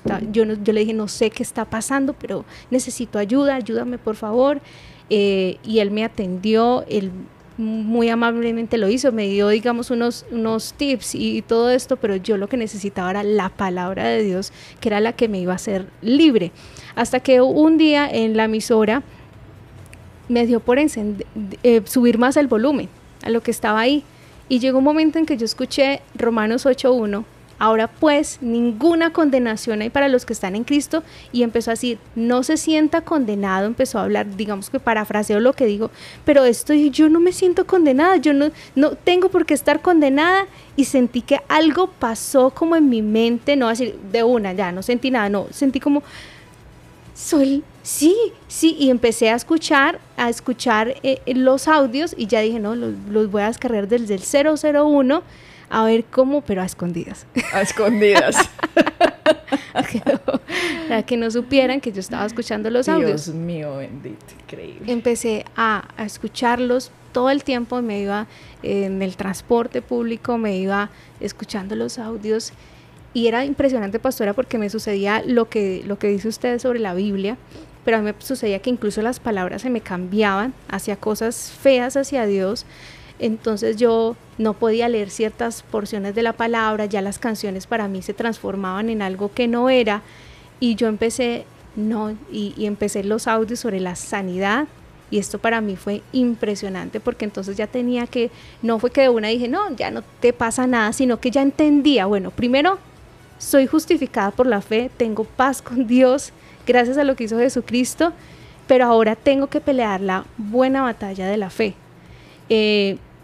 le dije, no sé qué está pasando, pero necesito ayuda, ayúdame por favor, y él me atendió, él muy amablemente lo hizo, me dio, digamos, unos tips y todo esto, pero yo lo que necesitaba era la palabra de Dios, que era la que me iba a hacer libre. Hasta que un día en la emisora me dio por subir más el volumen a lo que estaba ahí, y llegó un momento en que yo escuché Romanos 8:1, ahora pues ninguna condenación hay para los que están en Cristo, y empezó a decir, no se sienta condenado, empezó a hablar, digamos que parafraseo lo que digo, pero yo no me siento condenada, yo no tengo por qué estar condenada, y sentí que algo pasó como en mi mente, no así de una, ya no sentí nada, no, sentí como, sí, y empecé a escuchar los audios, y ya dije, no, los voy a descargar desde el 001, a ver cómo, pero a escondidas. A escondidas. Para que no supieran que yo estaba escuchando los audios. Dios mío, bendito, increíble. Empecé a escucharlos todo el tiempo, me iba en el transporte público, me iba escuchando los audios, y era impresionante, pastora, porque me sucedía lo que dice usted sobre la Biblia, pero a mí me sucedía que incluso las palabras se me cambiaban hacia cosas feas hacia Dios. Entonces yo no podía leer ciertas porciones de la palabra, ya las canciones para mí se transformaban en algo que no era, y yo empecé empecé los audios sobre la sanidad, y esto para mí fue impresionante, porque entonces ya tenía que, no fue que de una dije, no, ya no te pasa nada, sino que ya entendía, bueno, primero soy justificada por la fe, tengo paz con Dios, gracias a lo que hizo Jesucristo, pero ahora tengo que pelear la buena batalla de la fe.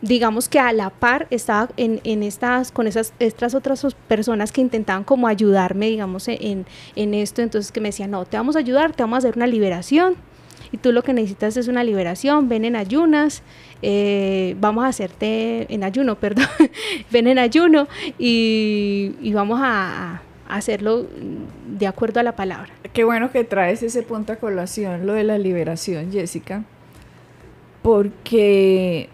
Digamos que a la par estaba con estas otras personas que intentaban como ayudarme, digamos, en esto. Entonces que me decían, no, te vamos a ayudar, te vamos a hacer una liberación, y tú lo que necesitas es una liberación, ven en ayunas, vamos a hacerte en ayuno, perdón, ven en ayuno y vamos a hacerlo de acuerdo a la palabra. Qué bueno que traes ese punto a colación, lo de la liberación, Jessica, porque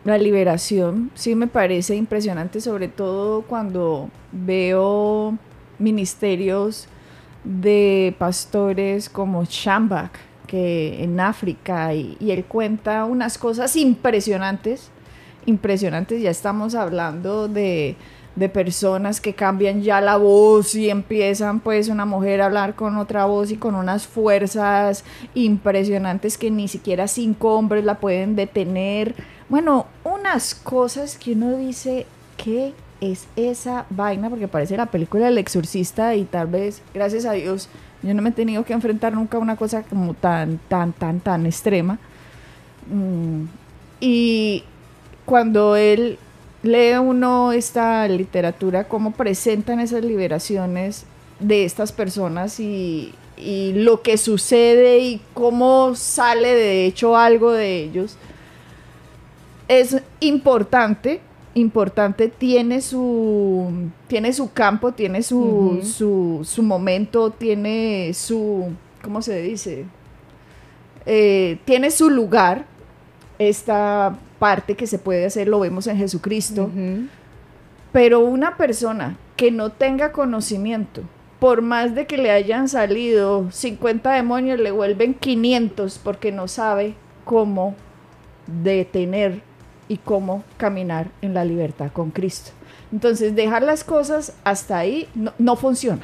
la liberación sí me parece impresionante, sobre todo cuando veo ministerios de pastores como Shambach, que en África, y él cuenta unas cosas impresionantes, ya estamos hablando de personas que cambian ya la voz y empiezan pues una mujer a hablar con otra voz y con unas fuerzas impresionantes que ni siquiera 5 hombres la pueden detener. Bueno, unas cosas que uno dice, ¿qué es esa vaina? Porque parece la película del exorcista, y tal vez, gracias a Dios, yo no me he tenido que enfrentar nunca a una cosa como tan extrema. Y cuando él lee uno esta literatura, cómo presentan esas liberaciones de estas personas y lo que sucede y cómo sale de hecho algo de ellos, es importante, tiene su campo, tiene su momento, tiene su, ¿cómo se dice? Tiene su lugar, esta parte que se puede hacer, lo vemos en Jesucristo, pero una persona que no tenga conocimiento, por más de que le hayan salido 50 demonios, le vuelven 500 porque no sabe cómo detener y cómo caminar en la libertad con Cristo. Entonces dejar las cosas hasta ahí no funciona.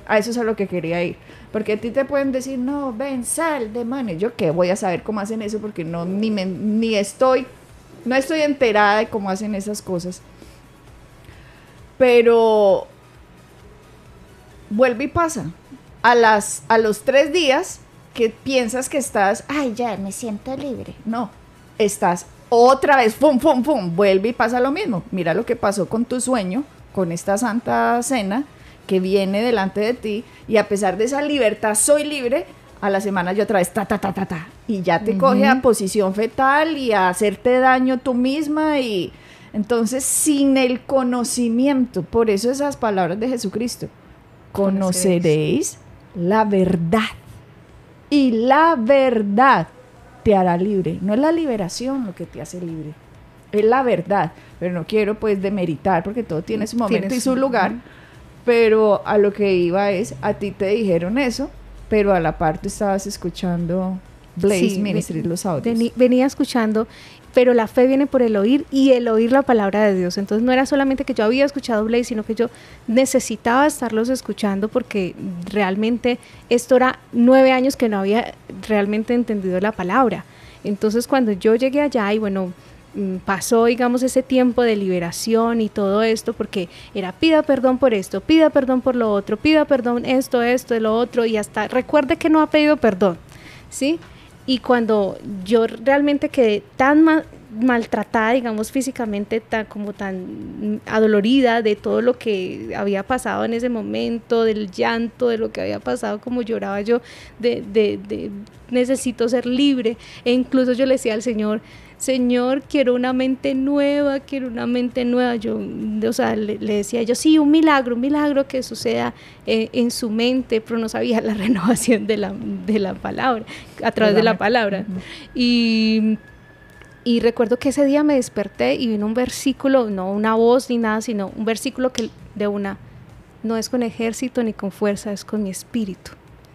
A eso es a lo que quería ir, porque a ti te pueden decir, no, ven, sal, demonio. Yo qué voy a saber cómo hacen eso, porque no estoy enterada de cómo hacen esas cosas. Pero vuelve y pasa. A los 3 días que piensas que estás, ay, ya me siento libre. No, estás otra vez, pum, pum, pum, vuelve y pasa lo mismo. Mira lo que pasó con tu sueño, con esta Santa Cena que viene delante de ti, y a pesar de esa libertad, soy libre, a la semana yo otra vez, y ya te coge a posición fetal y a hacerte daño tú misma, y entonces sin el conocimiento, por eso esas palabras de Jesucristo, conoceréis la verdad, y la verdad te hará libre. No es la liberación lo que te hace libre, es la verdad, pero no quiero pues demeritar, porque todo tiene su momento y su lugar. Pero a lo que iba es, a ti te dijeron eso, pero a la par tú estabas escuchando Blaze Ministry, los audios. Venía escuchando, pero la fe viene por el oír, y el oír la palabra de Dios. Entonces no era solamente que yo había escuchado Blaze, sino que yo necesitaba estarlos escuchando, porque realmente esto era 9 años que no había realmente entendido la palabra. Entonces cuando yo llegué allá, y bueno, pasó, digamos, ese tiempo de liberación y todo esto, porque era pida perdón por esto, pida perdón por lo otro, pida perdón esto, lo otro, y hasta recuerde que no ha pedido perdón, ¿sí? Y cuando yo realmente quedé tan maltratada, digamos, físicamente, tan adolorida de todo lo que había pasado en ese momento, del llanto, de lo que había pasado, como lloraba yo, de necesito ser libre, e incluso yo le decía al Señor, quiero una mente nueva, yo, o sea, le decía yo, sí, un milagro que suceda en su mente, pero no sabía la renovación de la palabra, a través de la palabra. Y recuerdo que ese día me desperté y vino un versículo, no una voz ni nada, sino un versículo que no es con ejército ni con fuerza, es con mi espíritu.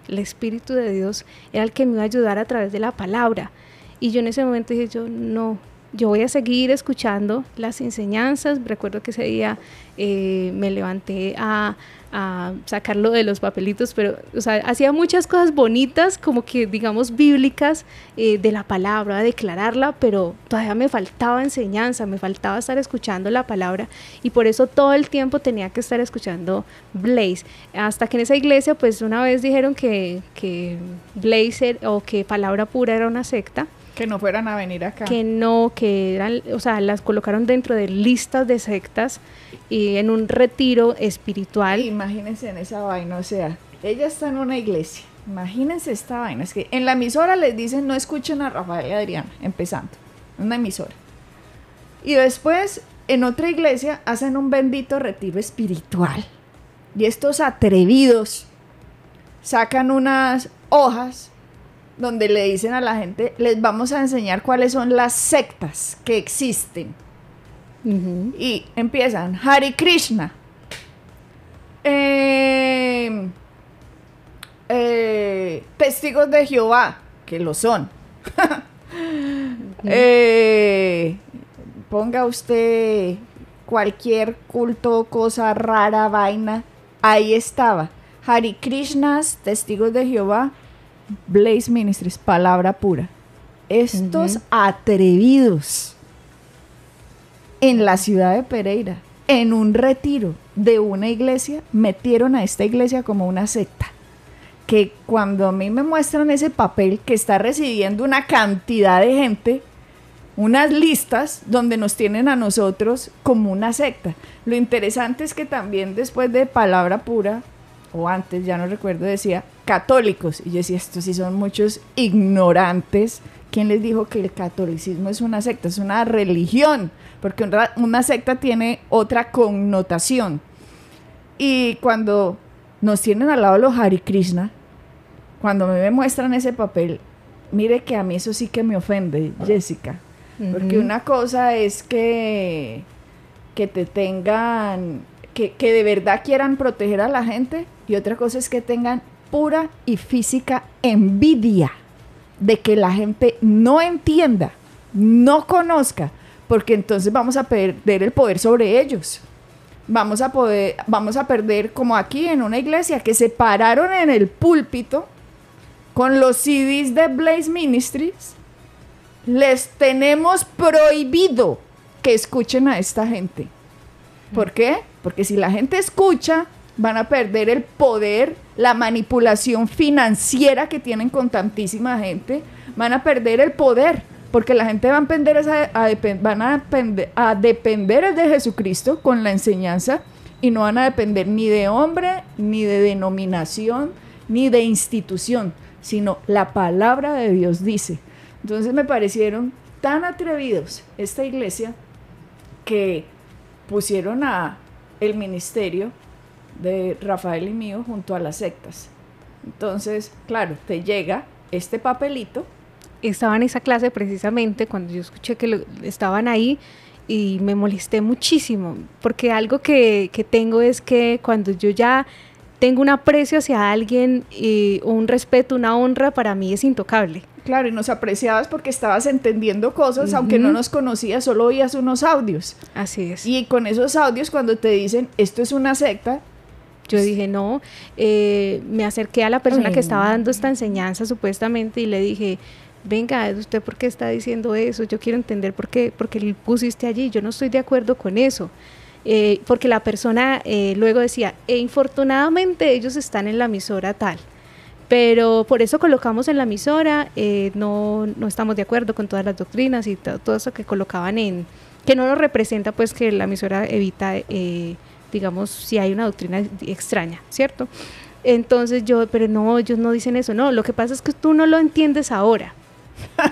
El Espíritu de Dios era el que me iba a ayudar a través de la palabra. Y yo en ese momento dije, yo voy a seguir escuchando las enseñanzas. Recuerdo que ese día me levanté a sacarlo de los papelitos, pero o sea, hacía muchas cosas bonitas, como que digamos bíblicas, de la palabra, a declararla, pero todavía me faltaba enseñanza, me faltaba estar escuchando la palabra, y por eso todo el tiempo tenía que estar escuchando Blaze, hasta que en esa iglesia pues una vez dijeron que Blaze o que Palabra Pura era una secta. Que no fueran a venir acá. Que eran, o sea, las colocaron dentro de listas de sectas y en un retiro espiritual. Imagínense en esa vaina, o sea, ella está en una iglesia. Imagínense esta vaina. Es que en la emisora les dicen no escuchen a Rafael y Adriana, empezando. Una emisora. Y después, en otra iglesia, hacen un bendito retiro espiritual. Y estos atrevidos sacan unas hojas donde le dicen a la gente, les vamos a enseñar cuáles son las sectas que existen. Uh-huh. Y empiezan, Hare Krishna, Testigos de Jehová, que lo son. Uh-huh. Ponga usted cualquier culto, cosa rara, vaina, ahí estaba. Hare Krishnas, Testigos de Jehová, Blaze Ministries, Palabra Pura. Estos atrevidos en la ciudad de Pereira, en un retiro de una iglesia, metieron a esta iglesia como una secta. Que cuando a mí me muestran ese papel que está recibiendo una cantidad de gente, unas listas donde nos tienen a nosotros como una secta. Lo interesante es que también después de Palabra Pura, o antes, ya no recuerdo, decía católicos, y yo decía, estos sí son muchos ignorantes. ¿Quién les dijo que el catolicismo es una secta? Es una religión, porque una secta tiene otra connotación. Y cuando nos tienen al lado los Hare Krishna, cuando me muestran ese papel, mire que a mí eso sí que me ofende, Jessica, porque una cosa es que te tengan, que de verdad quieran proteger a la gente, y otra cosa es que tengan pura y física envidia de que la gente no entienda, no conozca, porque entonces vamos a perder el poder sobre ellos. Vamos a perder, como aquí en una iglesia, que se pararon en el púlpito con los CDs de Blaze Ministries. Les tenemos prohibido que escuchen a esta gente. ¿Por qué? Porque si la gente escucha, van a perder el poder, la manipulación financiera que tienen con tantísima gente, van a perder el poder, porque la gente va a depender de Jesucristo con la enseñanza, y no van a depender ni de hombre, ni de denominación, ni de institución, sino la palabra de Dios dice. Entonces me parecieron tan atrevidos esta iglesia que pusieron a el ministerio de Rafael y mío junto a las sectas. Entonces, claro, te llega este papelito. Estaba en esa clase precisamente cuando yo escuché que estaban ahí, y me molesté muchísimo, porque algo que tengo es que cuando yo ya tengo un aprecio hacia alguien, un respeto, una honra, para mí es intocable. Claro, y nos apreciabas porque estabas entendiendo cosas, aunque no nos conocías, solo oías unos audios. Así es. Y con esos audios, cuando te dicen, esto es una secta, yo dije, no, me acerqué a la persona que estaba dando esta enseñanza supuestamente y le dije, venga, ¿usted por qué está diciendo eso? Yo quiero entender por qué le pusiste allí, yo no estoy de acuerdo con eso. Porque la persona luego decía, infortunadamente ellos están en la emisora tal, pero por eso colocamos en la emisora, no estamos de acuerdo con todas las doctrinas y todo eso que colocaban que no nos representa, pues que la emisora evita, digamos, si hay una doctrina extraña, ¿cierto? Entonces pero no, ellos no dicen eso, no, lo que pasa es que tú no lo entiendes ahora,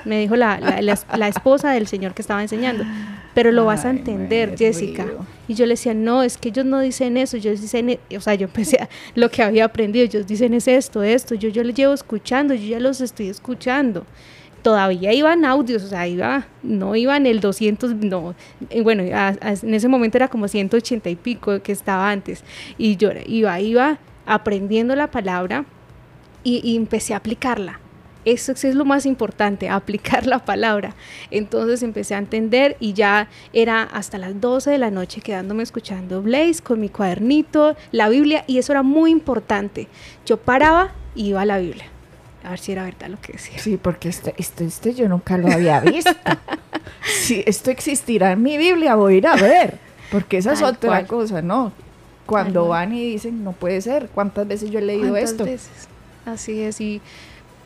me dijo la esposa del señor que estaba enseñando, pero lo vas a entender, Jessica. Y yo le decía, no, es que ellos no dicen eso, ellos dicen, o sea, yo empecé lo que había aprendido, ellos dicen es esto, yo les llevo escuchando, yo ya los estoy escuchando. todavía iban audios, o sea, no iban el 200, no, bueno, en ese momento era como 180 y pico que estaba antes, y yo iba aprendiendo la palabra y empecé a aplicarla. Eso es lo más importante, aplicar la palabra. Entonces empecé a entender y ya era hasta las 12 de la noche quedándome escuchando Blaze con mi cuadernito, la Biblia, y eso era muy importante. Yo paraba y iba a la Biblia, a ver si era verdad lo que decía. Sí, porque este yo nunca lo había visto. Si esto existirá en mi Biblia, voy a ir a ver, porque esa es otra cosa, ¿no? Cuando van y dicen, no puede ser, ¿cuántas veces yo he leído esto? Veces? Así es, y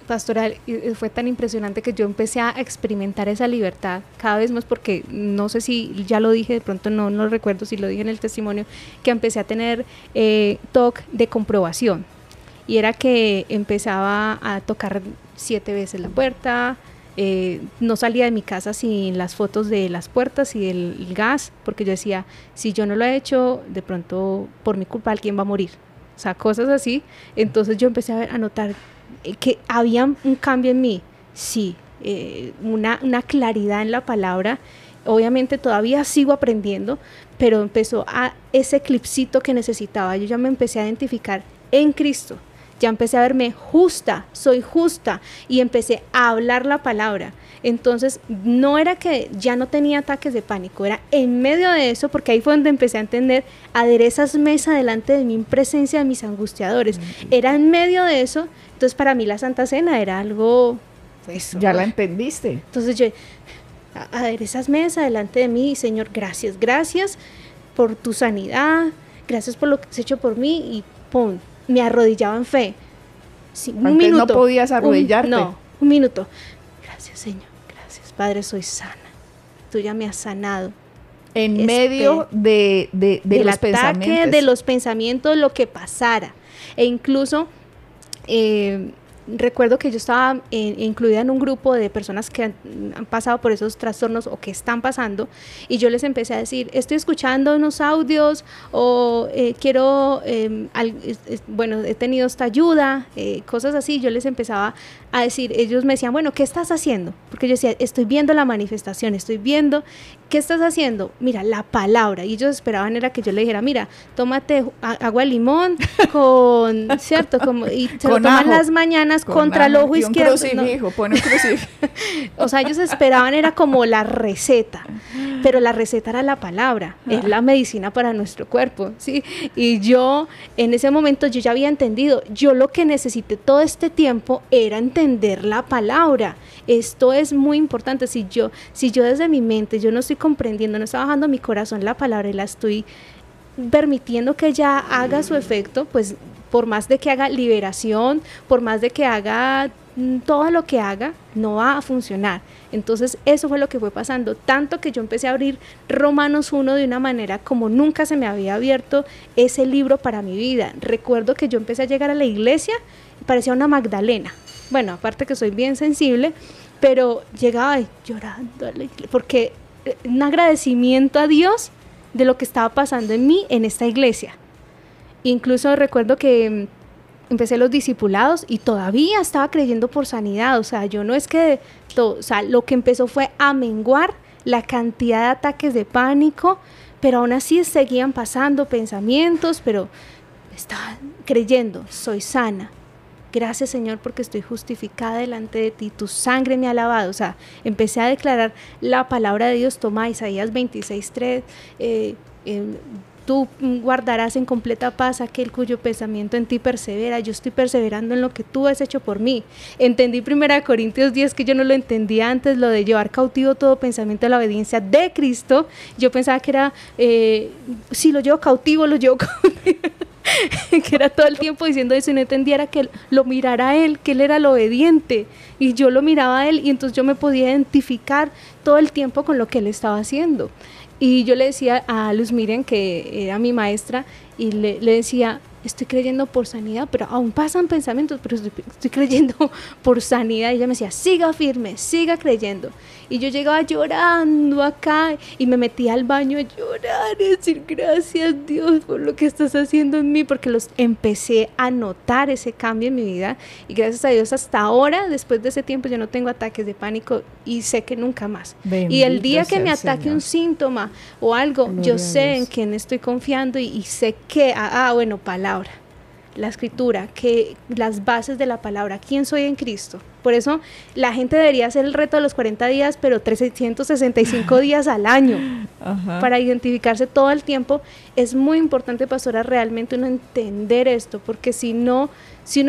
pastoral, fue tan impresionante que yo empecé a experimentar esa libertad cada vez más, porque no sé si ya lo dije, de pronto no recuerdo si lo dije en el testimonio, que empecé a tener TOC de comprobación, y era que empezaba a tocar 7 veces la puerta, no salía de mi casa sin las fotos de las puertas y el gas, porque yo decía, si yo no lo he hecho, de pronto por mi culpa alguien va a morir, o sea, cosas así. Entonces yo empecé a notar que había un cambio en mí, sí, una claridad en la palabra. Obviamente todavía sigo aprendiendo, pero empezó ese eclipsito que necesitaba. Yo ya me empecé a identificar en Cristo, ya empecé a verme justa, soy justa, y empecé a hablar la palabra. Entonces no era que ya no tenía ataques de pánico, era en medio de eso, porque ahí fue donde empecé a entender: aderezas mesa delante de mí en presencia de mis angustiadores. Era en medio de eso. Entonces para mí la Santa Cena era algo, pues, ya la entendiste. Entonces yo, aderezas mesa delante de mí, Señor, gracias por tu sanidad, gracias por lo que has hecho por mí, y pum, me arrodillaba en fe. Sí, un minuto. No podías arrodillarte. Un minuto. Gracias, Señor, gracias, Padre, soy sana. Tú ya me has sanado. En medio de los pensamientos. De los pensamientos, lo que pasara. E incluso recuerdo que yo estaba incluida en un grupo de personas que han pasado por esos trastornos o que están pasando, y yo les empecé a decir, estoy escuchando unos audios, o quiero, bueno, he tenido esta ayuda, cosas así. Yo les empezaba a decir, ellos me decían, bueno, ¿qué estás haciendo? Porque yo decía, estoy viendo la manifestación, estoy viendo, ¿qué estás haciendo? Mira, la palabra. Y ellos esperaban era que yo le dijera, mira, tómate agua de limón con, ¿cierto? Y se lo toman las mañanas contra el ojo izquierdo. Pone un crucifijo. O sea, ellos esperaban era como la receta, pero la receta era la palabra, es la medicina para nuestro cuerpo, ¿sí? Y yo, en ese momento, yo ya había entendido, yo lo que necesité todo este tiempo era entender la palabra. Esto es muy importante. Si yo desde mi mente, yo no estoy comprendiendo, no está bajando a mi corazón la palabra y la estoy permitiendo que ya haga su efecto, pues por más de que haga liberación, por más de que haga todo lo que haga, no va a funcionar. Entonces eso fue lo que fue pasando, tanto que yo empecé a abrir Romanos 1 de una manera como nunca se me había abierto ese libro para mi vida. Recuerdo que yo empecé a llegar a la iglesia y parecía una Magdalena. Bueno, aparte que soy bien sensible, pero llegaba llorando a la iglesia, porque un agradecimiento a Dios de lo que estaba pasando en mí en esta iglesia. Incluso recuerdo que empecé los discipulados y todavía estaba creyendo por sanidad. O sea, yo no es que, lo que empezó fue a menguar la cantidad de ataques de pánico, pero aún así seguían pasando pensamientos, pero estaba creyendo, soy sana. Gracias, Señor, porque estoy justificada delante de ti, tu sangre me ha lavado. O sea, empecé a declarar la palabra de Dios. Toma Isaías 26:3, tú guardarás en completa paz aquel cuyo pensamiento en ti persevera. Yo estoy perseverando en lo que tú has hecho por mí. Entendí 1 Corintios 10, que yo no lo entendía antes, lo de llevar cautivo todo pensamiento a la obediencia de Cristo. Yo pensaba que era, si lo llevo cautivo, que era todo el tiempo diciendo eso, y no entendiera que lo mirara a él, que él era el obediente, y yo lo miraba a él, y entonces yo me podía identificar todo el tiempo con lo que él estaba haciendo. Y yo le decía a Luz Miriam, que era mi maestra, y le decía, estoy creyendo por sanidad, pero aún pasan pensamientos, pero estoy creyendo por sanidad. Y ella me decía, siga firme, siga creyendo. Y yo llegaba llorando acá y me metía al baño a llorar y decir, gracias Dios por lo que estás haciendo en mí, porque empecé a notar ese cambio en mi vida. Y gracias a Dios hasta ahora, después de ese tiempo, yo no tengo ataques de pánico y sé que nunca más. Bendito y el día que sea me el ataque Señor. un síntoma o algo, Gloria yo a sé Dios. en quién estoy confiando y sé que, bueno, palabra, la escritura, que las bases de la palabra, quién soy en Cristo. Por eso la gente debería hacer el reto de los 40 días, pero 365 días al año, Ajá. para identificarse todo el tiempo. Es muy importante, pastora, realmente uno entender esto, porque si uno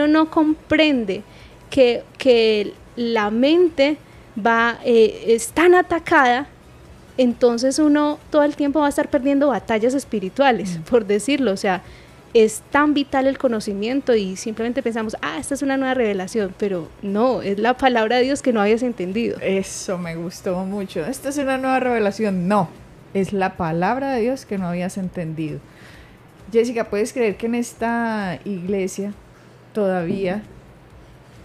no comprende que la mente es tan atacada, entonces uno todo el tiempo va a estar perdiendo batallas espirituales, por decirlo. O sea, es tan vital el conocimiento y simplemente pensamos, esta es una nueva revelación, pero no, es la palabra de Dios que no habías entendido. Eso me gustó mucho. Esta es una nueva revelación. No, es la palabra de Dios que no habías entendido. Jessica, ¿puedes creer que en esta iglesia todavía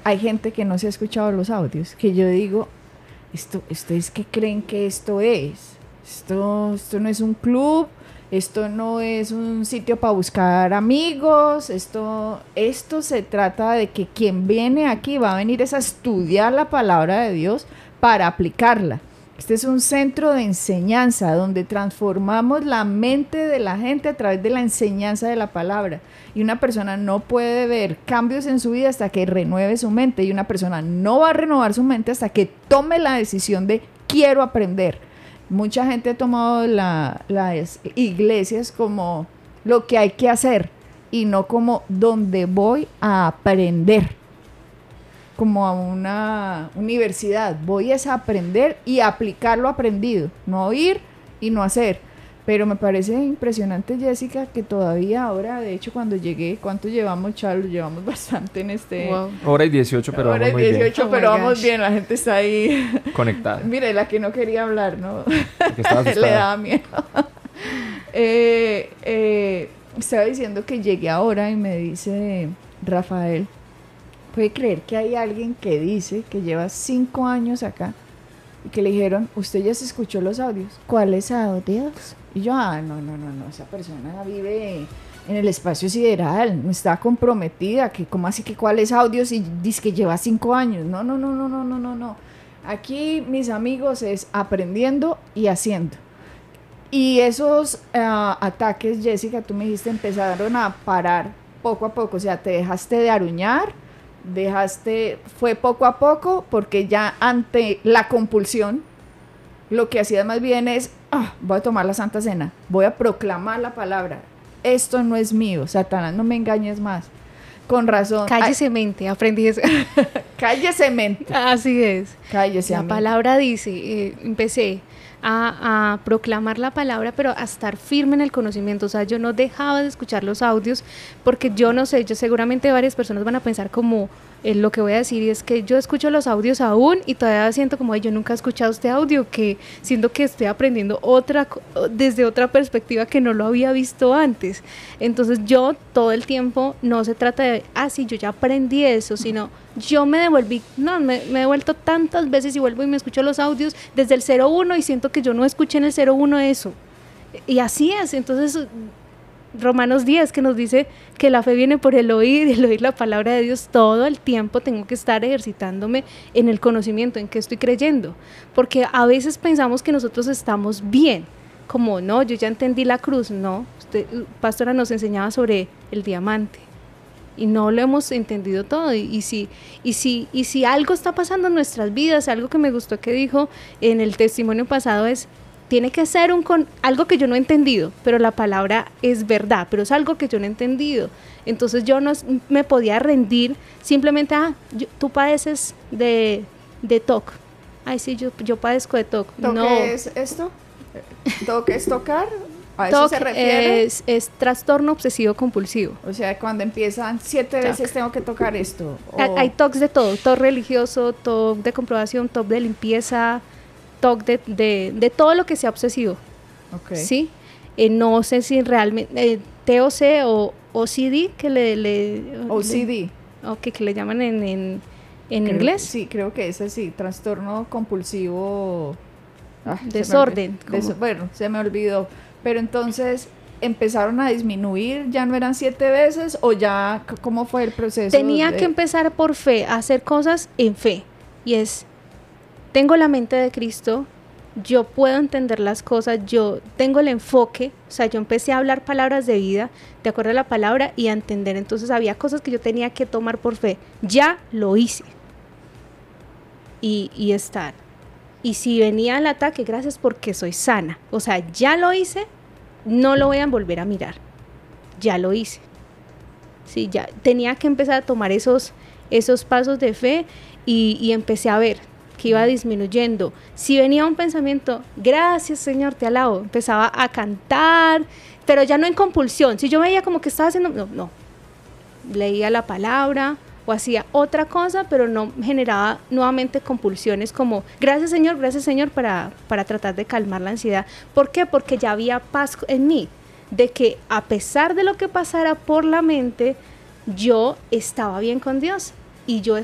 hay gente que no se ha escuchado los audios? Que yo digo, ¿ustedes qué creen que esto es? Esto no es un club, esto no es un sitio para buscar amigos, esto se trata de que quien viene aquí va a venir es a estudiar la palabra de Dios para aplicarla. Este es un centro de enseñanza donde transformamos la mente de la gente a través de la enseñanza de la palabra. Y una persona no puede ver cambios en su vida hasta que renueve su mente. Y una persona no va a renovar su mente hasta que tome la decisión de quiero aprender. Mucha gente ha tomado las iglesias como lo que hay que hacer y no como donde voy a aprender. Como a una universidad, voy a aprender y aplicar lo aprendido, no oír y no hacer. Pero me parece impresionante, Jessica, que todavía ahora, de hecho, cuando llegué, ¿cuánto llevamos, Charlos? Llevamos bastante en este... Wow. Hora y 18, pero Hora vamos y muy 18, bien. pero Oh my vamos gosh. bien, la gente está ahí. Conectada. Mire, la que no quería hablar, ¿no? Porque estaba Le asustada. daba miedo. Estaba diciendo que llegué ahora y me dice Rafael, ¿puede creer que hay alguien que dice que lleva 5 años acá y que le dijeron, usted ya se escuchó los audios? ¿Cuáles audios? Y yo, no, esa persona vive en el espacio sideral, no está comprometida, que ¿cómo así que cuáles audios? Y dice que lleva 5 años. No. Aquí, mis amigos, es aprendiendo y haciendo. Y esos ataques, Jessica, tú me dijiste, empezaron a parar poco a poco. O sea, te dejaste de aruñar, fue poco a poco, porque ya ante la compulsión, lo que hacías más bien es, voy a tomar la Santa Cena, voy a proclamar la palabra. Esto no es mío, Satanás, no me engañes más. Con razón. Cállese mente, aprendí eso. Cállese mente. Así es. Cállese. La palabra dice, empecé a proclamar la palabra, pero a estar firme en el conocimiento. O sea, yo no dejaba de escuchar los audios, porque yo no sé, seguramente varias personas van a pensar como lo que voy a decir, y es que yo escucho los audios aún y todavía siento como, yo nunca he escuchado este audio, que siento que estoy aprendiendo desde otra perspectiva que no lo había visto antes. Entonces yo todo el tiempo, no se trata de, sí, yo ya aprendí eso, sino yo me devolví, me he devuelto tantas veces y vuelvo y me escucho los audios desde el 01 y siento que yo no escuché en el 01 eso. Y así es. Entonces Romanos 10, que nos dice que la fe viene por el oír, y el oír la palabra de Dios. Todo el tiempo tengo que estar ejercitándome en el conocimiento, en qué estoy creyendo, porque a veces pensamos que nosotros estamos bien, como no, yo ya entendí la cruz. No, pastora nos enseñaba sobre el diamante y no lo hemos entendido todo. Y si algo está pasando en nuestras vidas, algo que me gustó que dijo en el testimonio pasado es, tiene que ser algo que yo no he entendido, pero la palabra es verdad, pero es algo que yo no he entendido. Entonces yo no me podía rendir simplemente, tú padeces de TOC. Ay, sí, yo padezco de TOC. ¿TOC no. es esto? ¿TOC es tocar? ¿A eso TOC se refiere? es trastorno obsesivo compulsivo. O sea, cuando empiezan 7 veces tengo que tocar esto. Hay TOCs de todo, TOC religioso, TOC de comprobación, TOC de limpieza, TOC de todo lo que sea obsesivo. Okay. ¿Sí? No sé si realmente TOC o OCD, OCD. Que le llaman en Creo- inglés. Sí, creo que es así, trastorno compulsivo. Desorden, Bueno, se me olvidó. Pero entonces empezaron a disminuir, ya no eran 7 veces o ya, ¿cómo fue el proceso? Tenía que empezar por fe, a hacer cosas en fe. Y es, tengo la mente de Cristo, yo puedo entender las cosas, yo tengo el enfoque, o sea, yo empecé a hablar palabras de vida, de acuerdo a la palabra y a entender. Entonces había cosas que yo tenía que tomar por fe. Ya lo hice. Y estar. Y si venía el ataque, gracias porque soy sana. O sea, ya lo hice, no lo voy a volver a mirar. Ya lo hice. Sí, ya tenía que empezar a tomar esos pasos de fe y empecé a ver que iba disminuyendo. Si venía un pensamiento, gracias Señor, te alabo, empezaba a cantar, pero ya no en compulsión. Si yo veía como que estaba haciendo, no, leía la palabra o hacía otra cosa, pero no generaba nuevamente compulsiones como gracias Señor para tratar de calmar la ansiedad. ¿Por qué? Porque ya había paz en mí, de que a pesar de lo que pasara por la mente, yo estaba bien con Dios y yo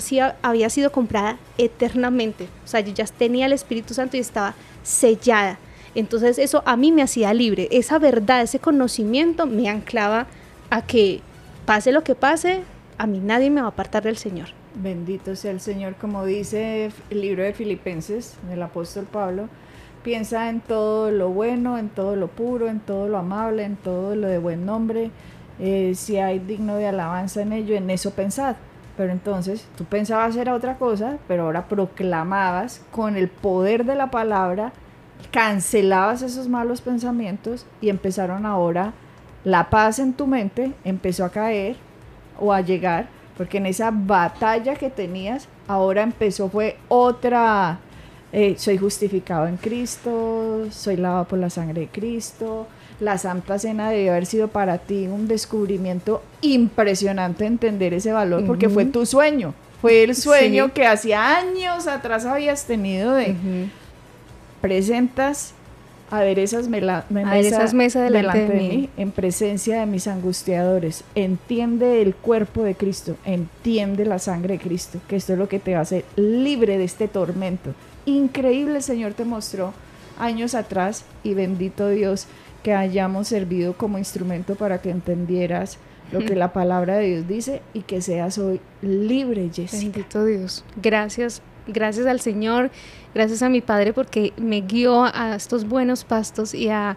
había sido comprada eternamente. O sea, yo ya tenía el Espíritu Santo y estaba sellada. Entonces eso a mí me hacía libre. Esa verdad, ese conocimiento me anclaba a que pase lo que pase, a mí nadie me va a apartar del Señor. Bendito sea el Señor, como dice el libro de Filipenses del apóstol Pablo, piensa en todo lo bueno, en todo lo puro, en todo lo amable, en todo lo de buen nombre, si hay digno de alabanza en ello, en eso pensad. Pero entonces tú pensabas era otra cosa, pero ahora proclamabas con el poder de la palabra, cancelabas esos malos pensamientos y empezaron ahora la paz en tu mente, empezó a caer o a llegar, porque en esa batalla que tenías, ahora fue otra, soy justificado en Cristo, soy lavado por la sangre de Cristo. La Santa Cena debió haber sido para ti un descubrimiento impresionante, entender ese valor, porque fue tu sueño, fue el sueño que hacía años atrás habías tenido de presentas aderezas mesa delante de mí, en presencia de mis angustiadores. Entiende el cuerpo de Cristo, entiende la sangre de Cristo, que esto es lo que te va a hacer libre de este tormento. Increíble, el Señor te mostró años atrás y bendito Dios que hayamos servido como instrumento para que entendieras lo que la palabra de Dios dice y que seas hoy libre, Jessica. Bendito Dios. Gracias al Señor, gracias a mi Padre porque me guió a estos buenos pastos y a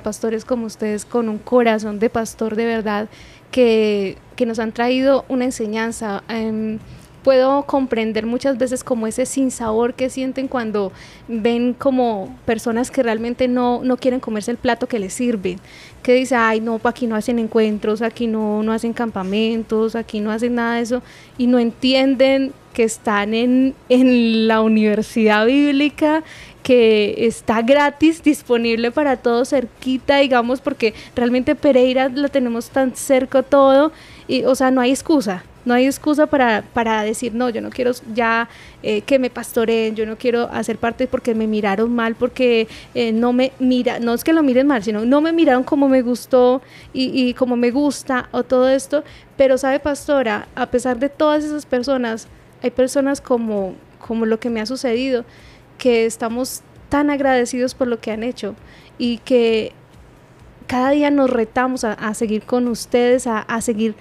pastores como ustedes con un corazón de pastor de verdad que nos han traído una enseñanza. Puedo comprender muchas veces como ese sinsabor que sienten cuando ven como personas que realmente no quieren comerse el plato que les sirven, que dicen, ay no, aquí no hacen encuentros, aquí no hacen campamentos, aquí no hacen nada de eso, y no entienden que están en la universidad bíblica, que está gratis, disponible para todos, cerquita, digamos, porque realmente Pereira la tenemos tan cerca todo, y, o sea, no hay excusa para decir, no, yo no quiero ya que me pastoreen, yo no quiero hacer parte porque me miraron mal, porque no es que lo miren mal, sino no me miraron como me gustó y como me gusta o todo esto. Pero sabe, pastora, a pesar de todas esas personas, hay personas como lo que me ha sucedido, que estamos tan agradecidos por lo que han hecho y que cada día nos retamos a seguir con ustedes, a seguir,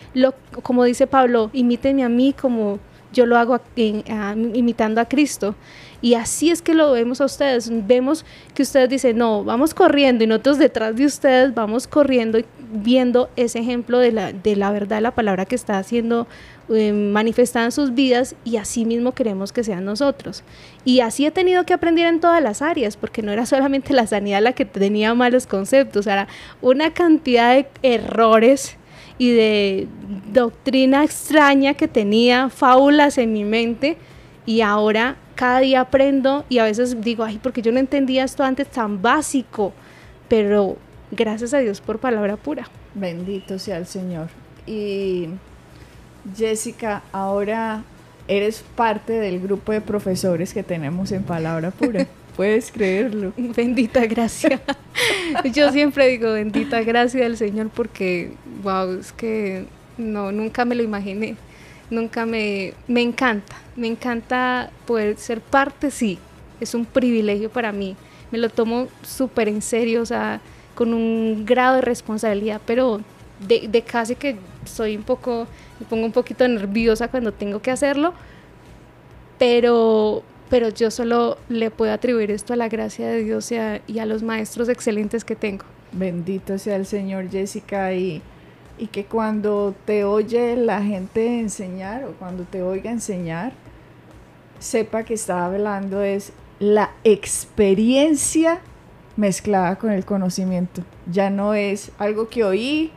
como dice Pablo, imítenme a mí como yo lo hago imitando a Cristo. Y así es que lo vemos a ustedes. Vemos que ustedes dicen, no, vamos corriendo, y nosotros detrás de ustedes vamos corriendo y viendo ese ejemplo de la verdad, la palabra que está haciendo manifestada en sus vidas, y así mismo queremos que sean nosotros. Y así he tenido que aprender en todas las áreas, porque no era solamente la sanidad la que tenía malos conceptos, era una cantidad de errores y de doctrina extraña que tenía, fábulas en mi mente, y ahora cada día aprendo y a veces digo, ay, porque yo no entendía esto antes tan básico, pero gracias a Dios por palabra pura. Bendito sea el Señor. Y Jessica, ahora eres parte del grupo de profesores que tenemos en Palabra Pura. ¿Puedes creerlo? Bendita gracia. Yo siempre digo, bendita gracia del Señor, porque, wow, es que no, nunca me lo imaginé. Nunca me encanta poder ser parte, sí, es un privilegio para mí. Me lo tomo súper en serio, o sea, con un grado de responsabilidad, pero de casi que soy me pongo un poquito nerviosa cuando tengo que hacerlo, pero yo solo le puedo atribuir esto a la gracia de Dios y a los maestros excelentes que tengo. Bendito sea el Señor, Jessica, y que cuando te oye la gente enseñar o cuando te oiga enseñar, sepa que está hablando es la experiencia mezclada con el conocimiento. Ya no es algo que oí,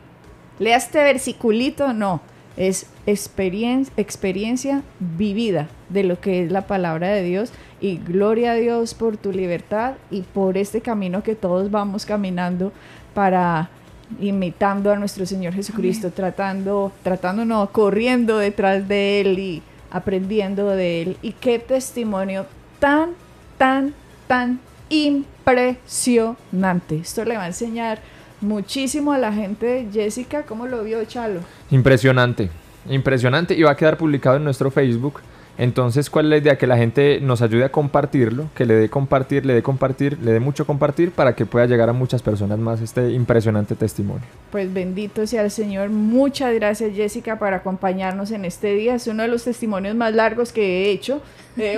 lea este versiculito, no, es experiencia vivida de lo que es la palabra de Dios. Y gloria a Dios por tu libertad y por este camino que todos vamos caminando para imitando a nuestro Señor Jesucristo, corriendo detrás de Él y aprendiendo de Él. Y qué testimonio tan impresionante. Esto le va a enseñar muchísimo a la gente. Jessica, ¿cómo lo vio, Chalo? Impresionante, impresionante, y va a quedar publicado en nuestro Facebook. Entonces, ¿cuál es la idea? Que la gente nos ayude a compartirlo, que le dé mucho compartir para que pueda llegar a muchas personas más este impresionante testimonio. Pues bendito sea el Señor. Muchas gracias, Jessica, por acompañarnos en este día. Es uno de los testimonios más largos que he hecho.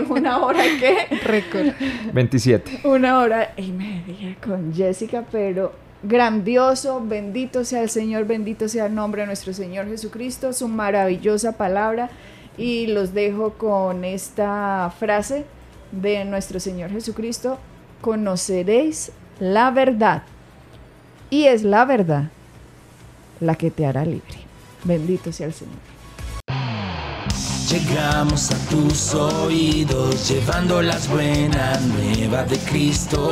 Una hora que... Récord. 27. Una hora y media con Jessica, pero grandioso. Bendito sea el Señor, bendito sea el nombre de nuestro Señor Jesucristo, su maravillosa palabra. Y los dejo con esta frase de nuestro Señor Jesucristo: conoceréis la verdad, y es la verdad la que te hará libre. Bendito sea el Señor. Llegamos a tus oídos llevando las buenas nuevas de Cristo,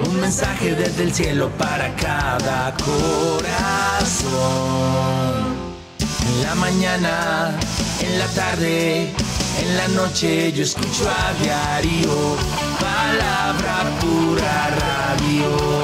un mensaje desde el cielo para cada corazón. En la mañana, en la tarde, en la noche yo escucho a diario Palabra Pura Radio.